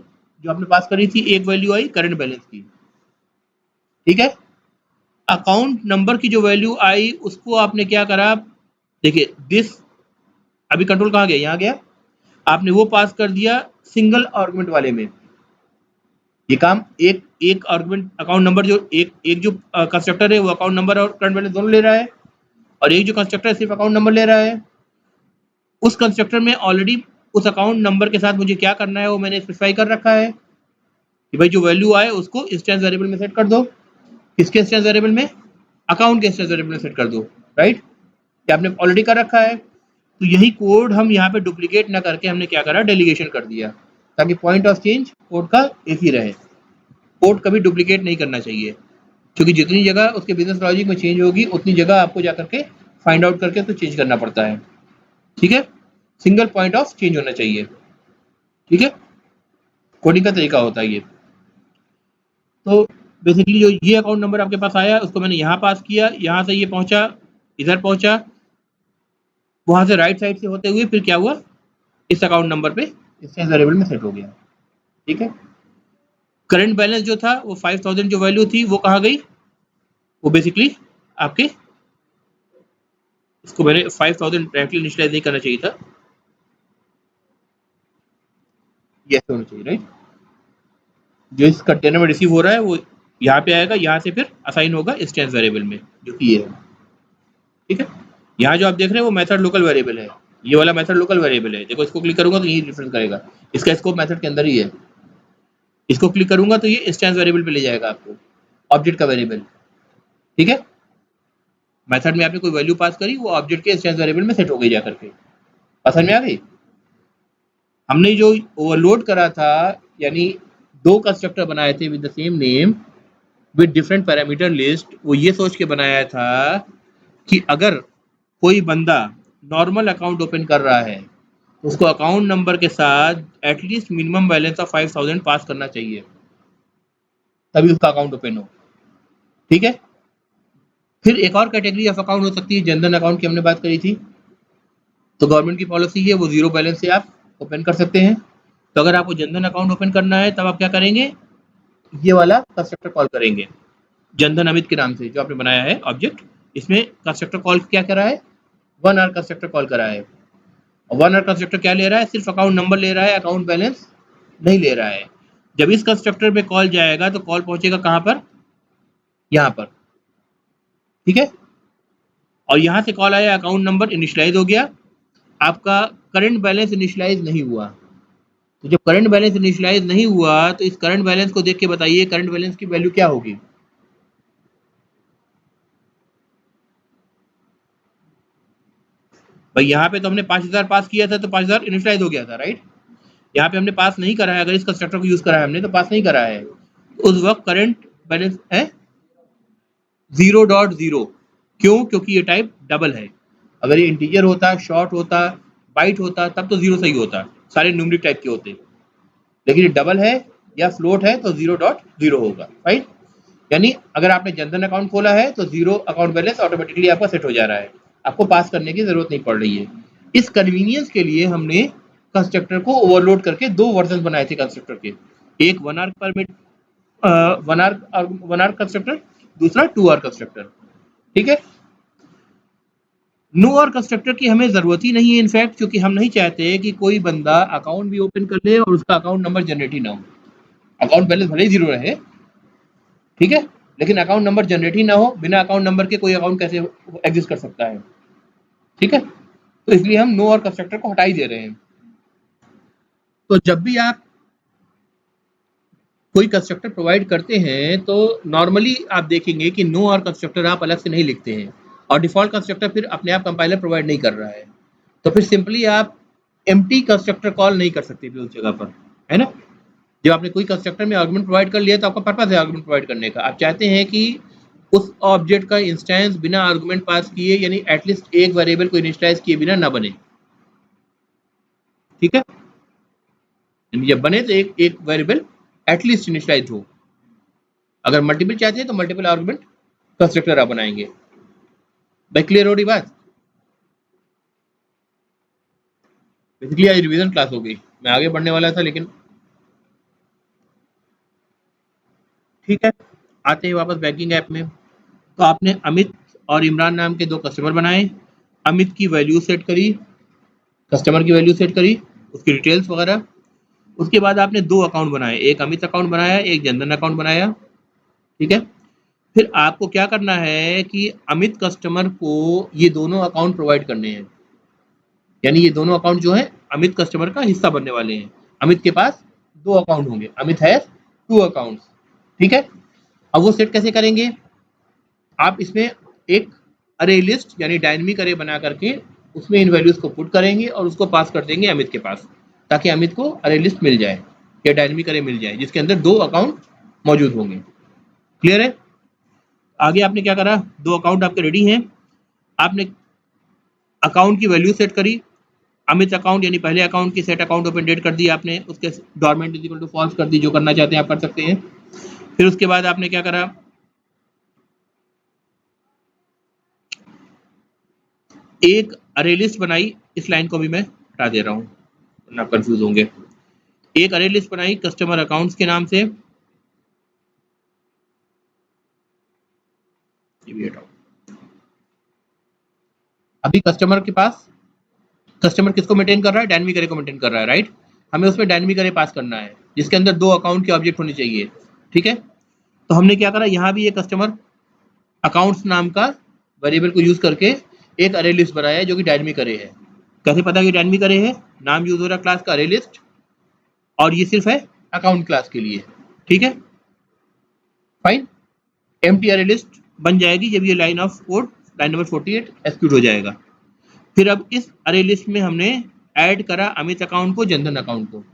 जो आपने पास करी थी, एक वैल्यू आई करंट बैलेंस की। ठीक है, अकाउंट नंबर की जो वैल्यू आई उसको आपने क्या करा, देखिए दिस, अभी कंट्रोल कहाँ गया, यहाँ गया, आपने वो पास कर दिया सिंगल आर्गुमेंट वाले में। ये काम एक आर्गुमेंट अकाउंट नंबर जो एक जो कंस्ट्रक्टर है वो अकाउंट नंबर और करंट बैलेंस दोनों ले रहा है, और एक जो कंस्ट्रक्टर है सिर्फ अकाउंट नंबर ले रहा है। उस कंस्ट्रक्टर में ऑलरेडी उस अकाउंट नंबर के साथ मुझे क्या करना है वो मैंने स्पेसिफाई कर रखा है कि भाई जो वैल्यू आए उसको इंस्टेंस वेरिएबल में सेट कर दो। किसके इंस्टेंस वेरिएबल में, अकाउंट के इंस्टेंस वेरिएबल में सेट कर दो। राइट, ये आपने ऑलरेडी कर रखा है। तो यही कोड हम यहाँ पे डुप्लीकेट ना करके हमने क्या करा, डेलीगेशन कर दिया। ताकि पॉइंट ऑफ चेंज कोड का एक ही रहे। कोड कभी डुप्लीकेट नहीं करना चाहिए, क्योंकि जितनी जगह उसके बिजनेस लॉजिक में चेंज होगी उतनी जगह आपको जा करके फाइंड आउट करके उसको चेंज करना पड़ता है। ठीक है, सिंगल पॉइंट ऑफ चेंज होना चाहिए। ठीक है, कोडिंग का तरीका होता है ये। तो बेसिकली जो ये अकाउंट नंबर आपके पास आया उसको मैंने यहाँ पास किया, यहाँ से ये पहुंचा, इधर पहुंचा, वहां से राइट साइड से होते हुए फिर क्या हुआ, इस अकाउंट नंबर पे एक्सचेंज वेरिएबल में सेट हो गया। ठीक है, करंट बैलेंस जो था वो 5000 जो वैल्यू थी वो कहाँ गई, वो बेसिकली आपके, इसको मैंने 5000 डायरेक्टली इनिशियलाइज नहीं करना चाहिए था, ये ऐसे होना चाहिए राइट। जो इस कंटेनर में रिसीव हो रहा है वो यहाँ पे आएगा, यहाँ से फिर असाइन होगा इंस्टेंस वेरिएबल में, जो कि ये है। ठीक है, यहाँ जो आप देख रहे हैं वो मेथड लोकल वेरिएबल है, ये वाला मेथड लोकल वेरिएबल है। देखो इसको क्लिक करूंगा तो ये रिफरेंस करेगा, इसका स्कोप मेथड के अंदर ही है। इसको क्लिक करूंगा तो ये इंस्टेंस वेरिएबल पे ले जाएगा आपको, ऑब्जेक्ट का वेरिएबल। ठीक है, मेथड में आपने कोई वैल्यू पास करी, वो ऑब्जेक्ट के इंस्टेंस वेरिएबल में सेट हो गई जाकर के। समझ में आ गई। हमने जो ओवरलोड करा था, यानी दो कंस्ट्रक्टर बनाए थे with the same name with different parameter list, वो ये सोच के बनाया था कि अगर कोई बंदा नॉर्मल अकाउंट ओपन कर रहा है तो उसको अकाउंट नंबर के साथ एटलीस्ट मिनिमम बैलेंस ऑफ 5000 पास करना चाहिए, तभी उसका अकाउंट ओपन हो। ठीक है, फिर एक और कैटेगरी ऑफ अकाउंट हो सकती है, जनधन अकाउंट की हमने बात करी थी, तो गवर्नमेंट की पॉलिसी है वो जीरो बैलेंस से आप ओपन कर सकते हैं। तो अगर आपको जनधन अकाउंट ओपन करना है तब आप क्या करेंगे, ये वाला कंस्ट्रक्टर कॉल करेंगे जनधन अमित के नाम से जो आपने बनाया है ऑब्जेक्ट। इसमें कंस्ट्रक्टर कॉल क्या करा है, 1 आवर कंस्ट्रक्टर कॉल करा है। 1 आवर कंस्ट्रक्टर क्या ले रहा है, सिर्फ अकाउंट नंबर ले रहा है, अकाउंट बैलेंस नहीं ले रहा है। जब इस कंस्ट्रक्टर पे कॉल जाएगा तो कॉल पहुंचेगा कहां पर, यहां पर। ठीक है, और यहां से कॉल आया, अकाउंट नंबर इनिशियलाइज हो गया, आपका करंट बैलेंस इनिशियलाइज नहीं हुआ। तो जब करंट बैलेंस इनिशियलाइज नहीं हुआ तो इस करंट बैलेंस को देख के बताइए करंट बैलेंस की वैल्यू क्या होगी। भाई यहाँ पे तो हमने 5000 पास किया था तो 5000 इनिशियलाइज हो गया था राइट। यहाँ पे हमने पास नहीं करा है, अगर इस कंस्ट्रक्टर को यूज करा है हमने तो पास नहीं करा है, उस वक्त करंट बैलेंस है 0.0। क्यों, क्योंकि ये टाइप डबल है। अगर ये इंटीजर होता, शॉर्ट होता, बाइट होता तब तो जीरो सही होता, सारे न्यूमेरिक टाइप के होते, लेकिन ये डबल है या फ्लोट है तो 0.0 होगा राइट। यानी अगर आपने जनधन अकाउंट खोला है तो जीरो अकाउंट बैलेंस ऑटोमेटिकली आपका सेट हो जा रहा है, आपको पास करने की जरूरत नहीं पड़ रही है। इस कन्वीनियंस के लिए हमने कंस्ट्रक्टर को ओवरलोड करके दो वर्जन बनाए थे कंस्ट्रक्टर के, एक 1 आवर परमिट 1 आवर कंस्ट्रक्टर, दूसरा 2 आवर कंस्ट्रक्टर। ठीक है, नो आवर कंस्ट्रक्टर की हमें जरूरत ही नहीं है इनफैक्ट, क्योंकि हम नहीं चाहते कि कोई बंदा अकाउंट भी ओपन कर ले और उसका अकाउंट नंबर जनरेट ही ना हो। अकाउंट बैलेंस भले ही जीरो रहे, ठीक है, लेकिन अकाउंट नंबर जनरेट ही ना हो, बिना अकाउंट नंबर के कोई अकाउंट कैसे एग्जिस्ट कर सकता है। ठीक है, तो इसलिए हम नो और कंस्ट्रक्टर को हटा ही दे रहे हैं। तो जब भी आप कोई कंस्ट्रक्टर प्रोवाइड करते हैं तो नॉर्मली आप देखेंगे कि नो और कंस्ट्रक्टर आप अलग से नहीं लिखते हैं, और डिफॉल्ट कंस्ट्रक्टर फिर अपने आप कंपाइलर प्रोवाइड नहीं कर रहा है, तो फिर सिंपली आप एम्प्टी कंस्ट्रक्टर कॉल नहीं कर सकते फिर उस जगह पर, है ना। जब आपने कोई कंस्ट्रक्टर में आर्गुमेंट प्रोवाइड कर लिया तो आपका पर्पस है आर्गुमेंट प्रोवाइड करने का, आप चाहते हैं कि उस ऑब्जेक्ट का इंस्टेंस बिना आर्गुमेंट पास किए, यानी एटलीस्ट एक वेरिएबल को इनिशियलाइज किए बिना ना बने। ठीक है, जब बने तो एक वेरिएबल एटलीस्ट इनिशियलाइज हो। अगर मल्टीपल चाहते हैं तो मल्टीपल आर्गुमेंट कंस्ट्रक्टर आप बनाएंगे। भाई क्लियर हो रही बात। बेसिकली आज रिवीजन क्लास हो गई, मैं आगे बढ़ने वाला था लेकिन ठीक है। आते हैं वापस बैंकिंग ऐप में, तो आपने अमित और इमरान नाम के दो कस्टमर बनाए, अमित की वैल्यू सेट करी, कस्टमर की वैल्यू सेट करी, उसकी डिटेल्स वगैरह। उसके बाद आपने दो अकाउंट बनाए, एक अमित अकाउंट बनाया, एक जनधन अकाउंट बनाया। ठीक है, फिर आपको क्या करना है कि अमित कस्टमर को ये दोनों अकाउंट प्रोवाइड करने हैं, यानी ये दोनों अकाउंट जो है अमित कस्टमर का हिस्सा बनने वाले हैं। अमित के पास दो अकाउंट होंगे, अमित हैज 2 अकाउंट्स। ठीक है, अब वो सेट कैसे करेंगे, आप इसमें एक अरे लिस्ट यानी डायनेमिक अरे बना करके उसमें इन वैल्यूज को पुट करेंगे और उसको पास कर देंगे अमित के पास। ताकि अमित को अरे लिस्ट मिल जाए या डायनेमिक अरे मिल जाए जिसके अंदर 2 अकाउंट मौजूद होंगे। क्लियर है? आगे आपने क्या करा, 2 अकाउंट आपके रेडी हैं, आपने अकाउंट की वैल्यू सेट करी, अमित अकाउंट यानी पहले अकाउंट की सेट अकाउंट ओपन डेट कर दी आपने, उसके dormant is equal to false कर दी, जो करना चाहते हैं आप कर सकते हैं। फिर उसके बाद आपने क्या करा, एक अरे लिस्ट बनाई, इस लाइन को भी मैं हटा दे रहा हूँ वरना आप कंफ्यूज होंगे। एक अरे लिस्ट बनाई कस्टमर अकाउंट्स के नाम से, ये भी हटाओ। अभी कस्टमर के पास, कस्टमर किसको मेंटेन कर रहा है, डायनेमिक अरे को मेंटेन कर रहा है, राइट। हमें उसमें डायनेमिक अरे पास करना है जिसके अंदर 2 अकाउंट के ऑब्जेक्ट होने चाहिए, ठीक है। तो हमने क्या करा, यहाँ भी ये कस्टमर अकाउंट्स नाम का वेरिएबल को यूज करके एक अरे लिस्ट बनाया है जो कि डायनेमिक अरे है। कैसे पता कि डायनेमिक अरे है, नाम यूज हो रहा है क्लास का अरे लिस्ट, और ये सिर्फ है अकाउंट क्लास के लिए, ठीक है, फाइन। एम्प्टी अरे लिस्ट बन जाएगी जब ये line of code, line number 48 execute हो जाएगा। फिर अब इस अरे लिस्ट में हमने ऐड करा अमित अकाउंट को जनधन अकाउंट को,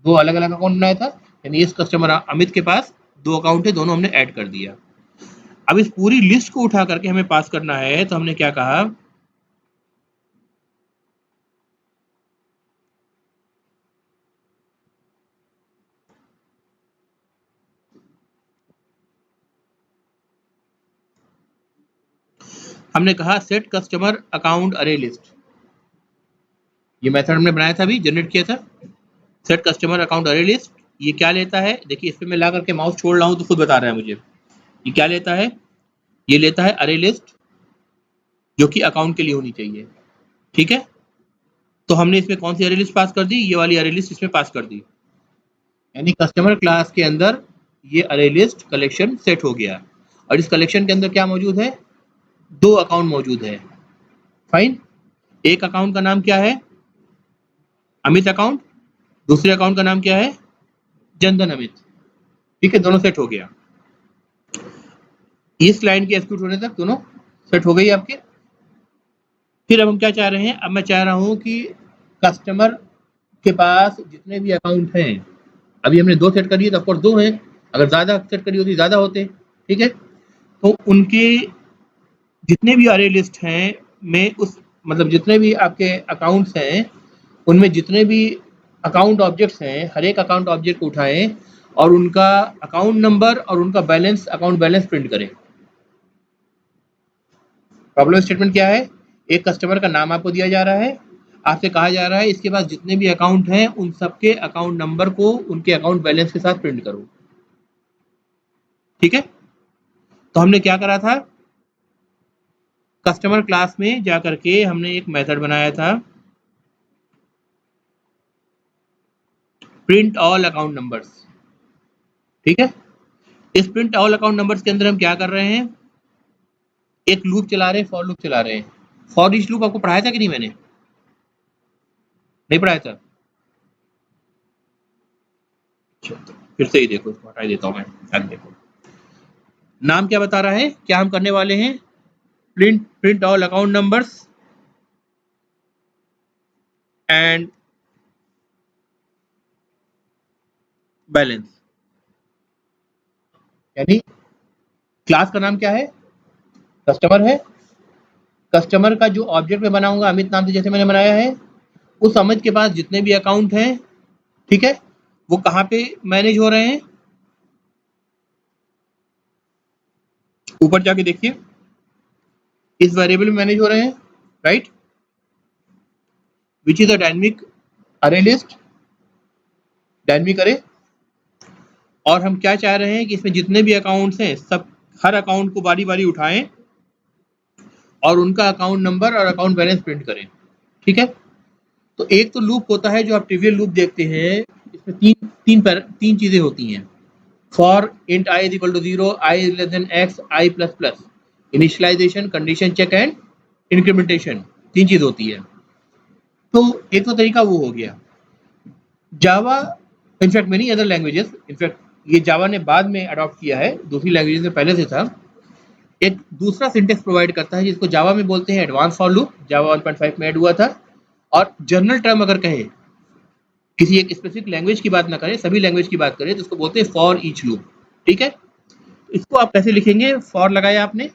2 अलग अलग अकाउंट बनाया था, यानी इस कस्टमर अमित के पास 2 अकाउंट है, दोनों हमने ऐड कर दिया। अब इस पूरी लिस्ट को उठा करके हमें पास करना है, तो हमने क्या कहा, हमने कहा सेट कस्टमर अकाउंट अरे लिस्ट, ये मेथड हमने बनाया था, अभी जनरेट किया था, सेट कस्टमर अकाउंट अरे लिस्ट। ये क्या लेता है, देखिए इस पे मैं ला करके माउस छोड़ रहा हूँ तो खुद बता रहा है मुझे, ये क्या लेता है, ये लेता है अरे लिस्ट जो कि अकाउंट के लिए होनी चाहिए, ठीक है। तो हमने इसमें कौन सी अरे लिस्ट पास कर दी, ये वाली अरे लिस्ट इसमें पास कर दी, यानी कस्टमर क्लास के अंदर ये अरे लिस्ट कलेक्शन सेट हो गया, और इस कलेक्शन के अंदर क्या मौजूद है, 2 अकाउंट मौजूद है, फाइन। एक अकाउंट का नाम क्या है, अमित अकाउंट, दूसरे अकाउंट का नाम क्या है, जनधन अमित, ठीक है, दोनों सेट हो गया। इस लाइन के एक्सिक्यूट होने तक दोनों सेट हो गई आपके। फिर अब हम क्या चाह रहे हैं, अब मैं चाह रहा हूं कि कस्टमर के पास जितने भी अकाउंट हैं, अभी हमने 2 सेट करिए तो ऑफकोर्स 2 हैं, अगर ज्यादा सेट करी होती ज्यादा होते, ठीक है। तो उनके जितने भी अरे लिस्ट हैं में उस मतलब जितने भी आपके अकाउंट्स हैं उनमें जितने भी अकाउंट ऑब्जेक्ट्स हैं, हर एक अकाउंट ऑब्जेक्ट को उठाएं और उनका अकाउंट नंबर और उनका बैलेंस, अकाउंट बैलेंस प्रिंट करें। प्रॉब्लम स्टेटमेंट क्या है, एक कस्टमर का नाम आपको दिया जा रहा है, आपसे कहा जा रहा है इसके पास जितने भी अकाउंट हैं उन सबके अकाउंट नंबर को उनके अकाउंट बैलेंस के साथ प्रिंट करो, ठीक है। तो हमने क्या करा था, कस्टमर क्लास में जाकर के हमने एक मेथड बनाया था, प्रिंट ऑल अकाउंट नंबर्स, ठीक है। इस प्रिंट ऑल अकाउंट नंबर्स के अंदर हम क्या कर रहे हैं, एक लूप चला रहे हैं, फॉर लूप चला रहे हैं। फॉर ईच लूप आपको पढ़ाया था कि नहीं, मैंने नहीं पढ़ाया था, फिर से ही देखो, इसको हटा देता हूं मैं, अब देखो नाम क्या बता रहा है, क्या हम करने वाले हैं, print all account numbers and balance, यानी क्लास का नाम क्या है, कस्टमर है, कस्टमर का जो ऑब्जेक्ट में बनाऊंगा अमित नाम से जैसे मैंने बनाया है, उस अमित के पास जितने भी अकाउंट हैं, ठीक है, वो कहाँ पे मैनेज हो रहे हैं, ऊपर जाके देखिए, इस वेरिएबल में मैनेज हो रहे हैं, right, which is a dynamic अरे लिस्ट, डायनेमिक अरे। और हम क्या चाह रहे हैं कि इसमें जितने भी अकाउंट्स हैं सब, हर अकाउंट को बारी बारी उठाएं और उनका अकाउंट नंबर और अकाउंट बैलेंस प्रिंट करें, ठीक है। तो एक तो लूप होता है जो आप ट्रिवियल लूप देखते हैं, इसमें तीन चीजें होती हैं, for int i is equal to 0, i is less than x, i plus plus, initialisation, condition check and incrementation, 3 चीज होती है। तो एक तो तरीका वो हो गया। Java, in fact many other languages, in fact ये जावा ने बाद में अडॉप्ट किया है, दूसरी लैंग्वेजेस से पहले से था, एक दूसरा सिंटेक्स प्रोवाइड करता है जिसको जावा में बोलते हैं एडवांस फॉर लूप, जावा 1.5 में ऐड हुआ था। और जनरल टर्म अगर कहें किसी एक स्पेसिफिक लैंग्वेज की बात ना करें, सभी लैंग्वेज की बात करें तो उसको बोलते हैं फॉर ईच लूप। ठीक है, इसको आप कैसे लिखेंगे? फॉर लगाया आपने,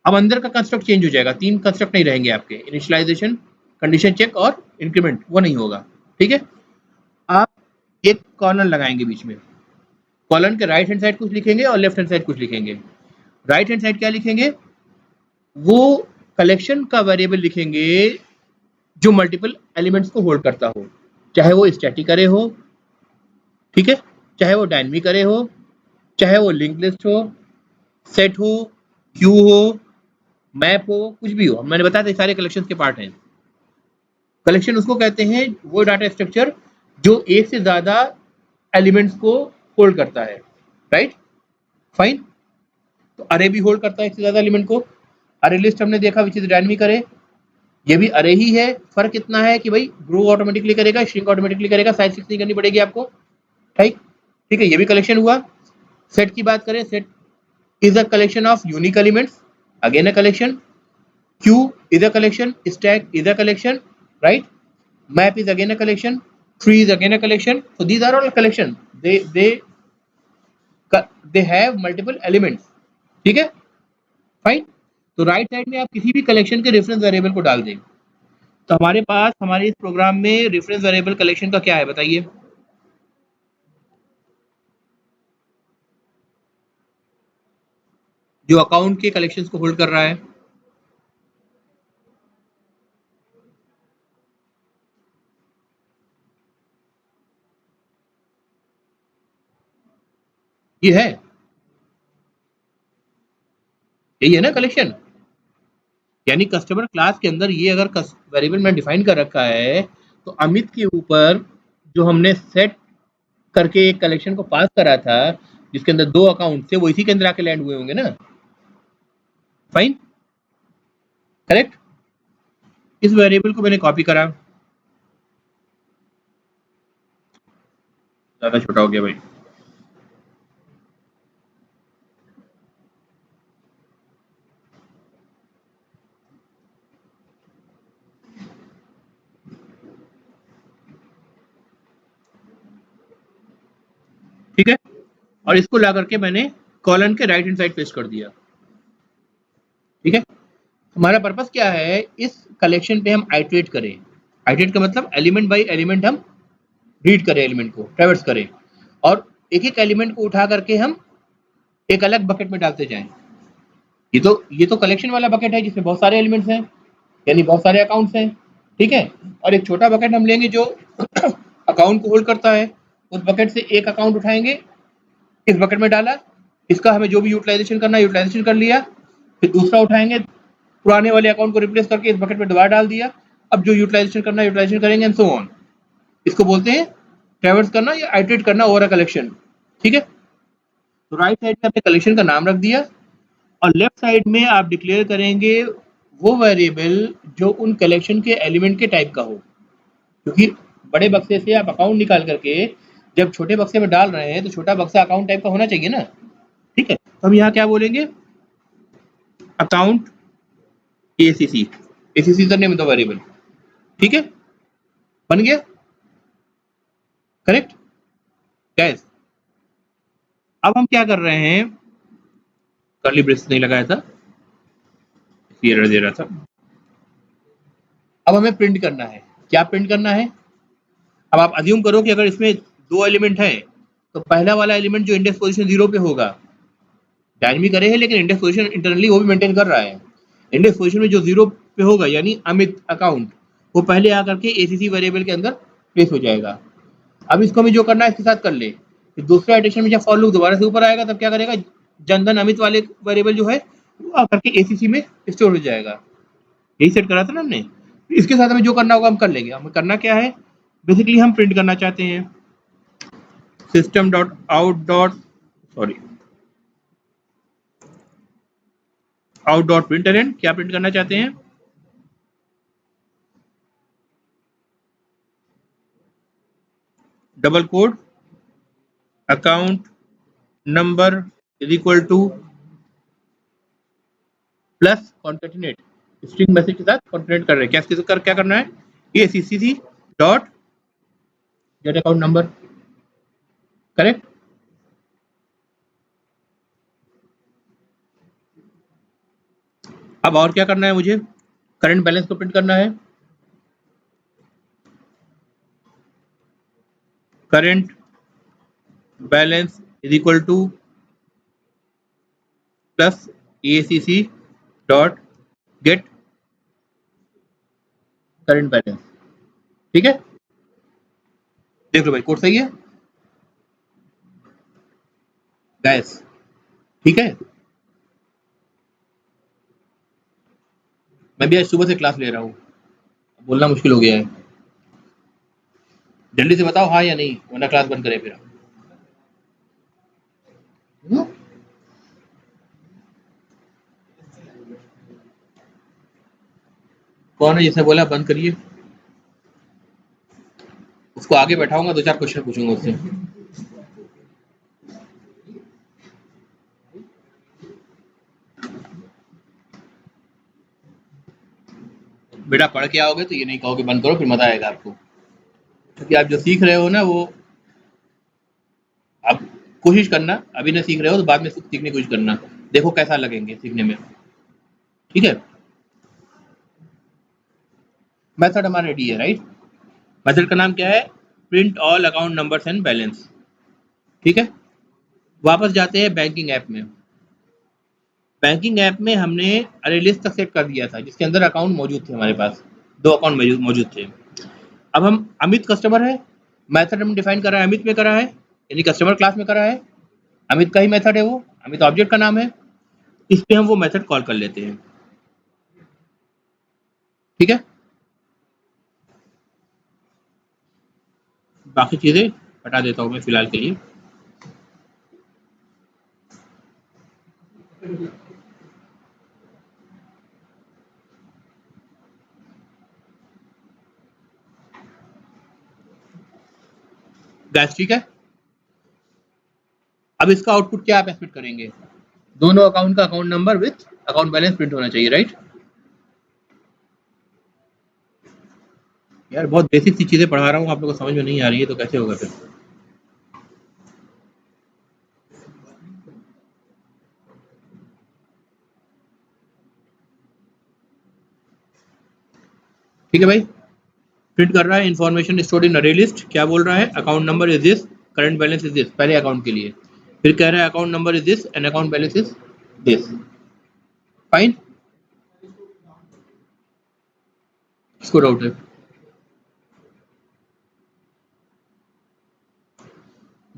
अब अंदर का कंस्ट्रक्ट चेंज हो जाएगा, 3 कंस्ट्रक्ट नहीं रहेंगे आपके, इनिशियलाइजेशन, कंडीशन चेक और इंक्रीमेंट, वो नहीं होगा। ठीक है, आप एक कॉलन लगाएंगे बीच में, कॉलन के राइट हैंड साइड कुछ लिखेंगे और लेफ्ट हैंड साइड कुछ लिखेंगे। राइट हैंड साइड क्या लिखेंगे? वो कलेक्शन का वेरिएबल लिखेंगे जो मल्टीपल एलिमेंट्स को होल्ड करता हो, चाहे वो स्टैटिक अरे हो, ठीक है, चाहे वो डायनेमिक अरे हो, चाहे वो लिंक लिस्ट हो, सेट हो, क्यू हो, मैप हो, कुछ भी हो। मैंने बताया था सारे कलेक्शन के पार्ट हैं। कलेक्शन उसको कहते हैं वो डाटा स्ट्रक्चर जो एक से ज्यादा एलिमेंट्स को होल्ड करता है, राइट, फाइन। तो अरे भी होल्ड करता है एक से ज्यादा एलिमेंट को। अरे लिस्ट हमने देखा विच इज डायनेमिक अरे, ये भी अरे ही है, फर्क इतना है कि भाई ग्रो ऑटोमेटिकली करेगा, श्रिंक ऑटोमेटिकली करेगा, साइज फिक्स नहीं करनी पड़ेगी आपको। ठीक, ठीक है, ये भी कलेक्शन हुआ। सेट की बात करें, set is a collection of unique elements, again a collection. Q is a collection, stack is a collection, right, map is again a collection, tree is again a collection, so these are all collection, they have multiple elements। ठीक है, fine. तो right side में आप किसी भी collection के reference variable को डाल दें। तो हमारे पास हमारे इस प्रोग्राम में रेफरेंस वेरिएबल कलेक्शन का क्या है बताइए? जो अकाउंट के कलेक्शंस को होल्ड कर रहा है। ये है, यही है ना कलेक्शन। यानी कस्टमर क्लास के अंदर ये अगर वेरिएबल में डिफाइन कर रखा है तो अमित के ऊपर जो हमने सेट करके एक कलेक्शन को पास करा था जिसके अंदर 2 अकाउंट थे, वो इसी के अंदर आके लैंड हुए होंगे ना, फाइन, करेक्ट। इस वेरिएबल को मैंने कॉपी करा, ज्यादा छोटा हो गया भाई, ठीक है, और इसको ला करके मैंने कॉलन के राइट हैंड साइड पेस्ट कर दिया। ठीक है, हमारा पर्पस क्या है, इस कलेक्शन पे हम आइटरेट करें। आइटरेट का मतलब एलिमेंट बाय एलिमेंट हम रीड करें, एलिमेंट को ट्रैवर्स करें, और एक एक एलिमेंट को उठा करके हम एक अलग बकेट में डालते जाएं। ये तो कलेक्शन वाला बकेट है जिसमें बहुत सारे एलिमेंट्स हैं, यानी बहुत सारे अकाउंट्स हैं। ठीक है, और एक छोटा बकेट हम लेंगे जो अकाउंट को होल्ड करता है, उस बकेट से एक अकाउंट उठाएंगे, इस बकेट में डाला, इसका हमें जो भी यूटिलाइजेशन करना है यूटिलाइजेशन कर लिया, फिर दूसरा उठाएंगे, पुराने वाले अकाउंट को रिप्लेस करके इस बकेट में दोबारा डाल दिया, अब जो यूटिलाइजेशन करना है यूटिलाइजेशन करेंगे एंड सो ऑन। इसको बोलते हैं ट्रैवर्स करना या आइटरेट करना ओवर अ कलेक्शन। ठीक है, तो राइट साइड में आपने कलेक्शन का नाम रख दिया और लेफ्ट साइड में आप डिक्लेयर करेंगे वो वेरिएबल जो उन कलेक्शन के एलिमेंट के टाइप का हो, क्योंकि बड़े बक्से से आप अकाउंट निकाल करके जब छोटे बक्से में डाल रहे हैं तो छोटा बक्सा अकाउंट टाइप का होना चाहिए ना। ठीक है, तो हम यहाँ क्या बोलेंगे, account ACC, ACC the name of the variable. ठीक है, बन गया, करेक्ट गैस। अब हम क्या कर रहे हैं, कर्ली ब्रेस नहीं लगाया था, एरर दे रहा था। अब हमें प्रिंट करना है, क्या प्रिंट करना है? अब आप अज्यूम करो कि अगर इसमें 2 एलिमेंट है तो पहला वाला एलिमेंट जो इंडेक्स पोजीशन 0 पे होगा, डायनेमिक अरे है लेकिन इंडेक्स पोजीशन इंटरनली वो भी मेंटेन कर रहा है, इंडेक्स पोजीशन में जो 0 पे होगा यानी अमित अकाउंट, वो पहले आकर के एसीसी वेरिएबल के अंदर प्लेस हो जाएगा। अब इसको हमें जो करना है इसके साथ कर ले, फिर दूसरा एडिशन में जब फॉर लूप दोबारा से ऊपर आएगा तब क्या करेगा, जनधन अमित वाले वेरिएबल जो है वो आकर के एसीसी में स्टोर हो जाएगा। यही सेट करा था ना हमने, इसके साथ हमें जो करना होगा हम कर लेंगे। हमें करना क्या है, बेसिकली हम प्रिंट करना चाहते हैं system dot out dot sorry out dot println, क्या प्रिंट करना चाहते हैं, double quote account number is equal to plus concatenate, string message के साथ कॉन्केटिनेट कर रहे हैं, क्या करना है, a c c dot get account number, correct. अब और क्या करना है मुझे, करंट बैलेंस को प्रिंट करना है। Current balance is equal to plus EACC dot gate current balance, ठीक है। देख लो भाई, कोड सही है गैस, ठीक है। मैं भी आज सुबह से क्लास ले रहा हूँ, बोलना मुश्किल हो गया है। जल्दी से बताओ हाँ या नहीं, वरना क्लास बंद करें फिर। कौन है जिसने बोला बंद करिए? उसको आगे बैठाऊंगा, 2-4 क्वेश्चन पूछूंगा उससे। बेटा पढ़ के आओगे तो ये नहीं कहोगे बंद करो, फिर मजा आएगा आपको, क्योंकि आप जो सीख रहे हो ना वो आप कोशिश करना, अभी नहीं सीख रहे हो तो बाद में सीखने की कोशिश करना, देखो कैसा लगेंगे सीखने में, ठीक है। मेथड हमारा रेडी है, राइट। मेथड का नाम क्या है, print all account numbers and balance, ठीक है। वापस जाते हैं बैंकिंग ऐप में। बैंकिंग ऐप में हमने अरे लिस्ट तक सेट कर दिया था जिसके अंदर अकाउंट मौजूद थे, हमारे पास 2 अकाउंट मौजूद थे। अब हम अमित कस्टमर है, मेथड हम डिफाइन करा है अमित में करा है, यानी कस्टमर क्लास में करा है, अमित का ही मेथड है वो, अमित ऑब्जेक्ट का नाम है, इस पे हम वो मेथड कॉल कर लेते हैं, ठीक है। बाकी चीजें हटा देता हूँ मैं फिलहाल के लिए। गैस ठीक है। अब इसका आउटपुट क्या आप एक्सपेक्ट करेंगे, दोनों अकाउंट का account number with account balance print होना चाहिए, राइट। यार बहुत बेसिक सी चीजें पढ़ा रहा हूँ, आप लोगों को समझ में नहीं आ रही है तो कैसे होगा फिर। ठीक है भाई, प्रिंट कर रहा है इन्फॉर्मेशन स्टोर्ड इन अरे लिस्ट, क्या बोल रहा है, account number is this, current balance is this, पहले अकाउंट के लिए, फिर कह रहा है account number is this and account balance is this, fine. किसको डाउट है,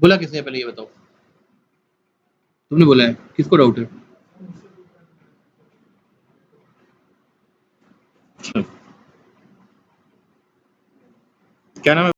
बोला किसने पहले ये बताओ, तुमने बोला है, किसको डाउट है? अच्छा, क्या नाम है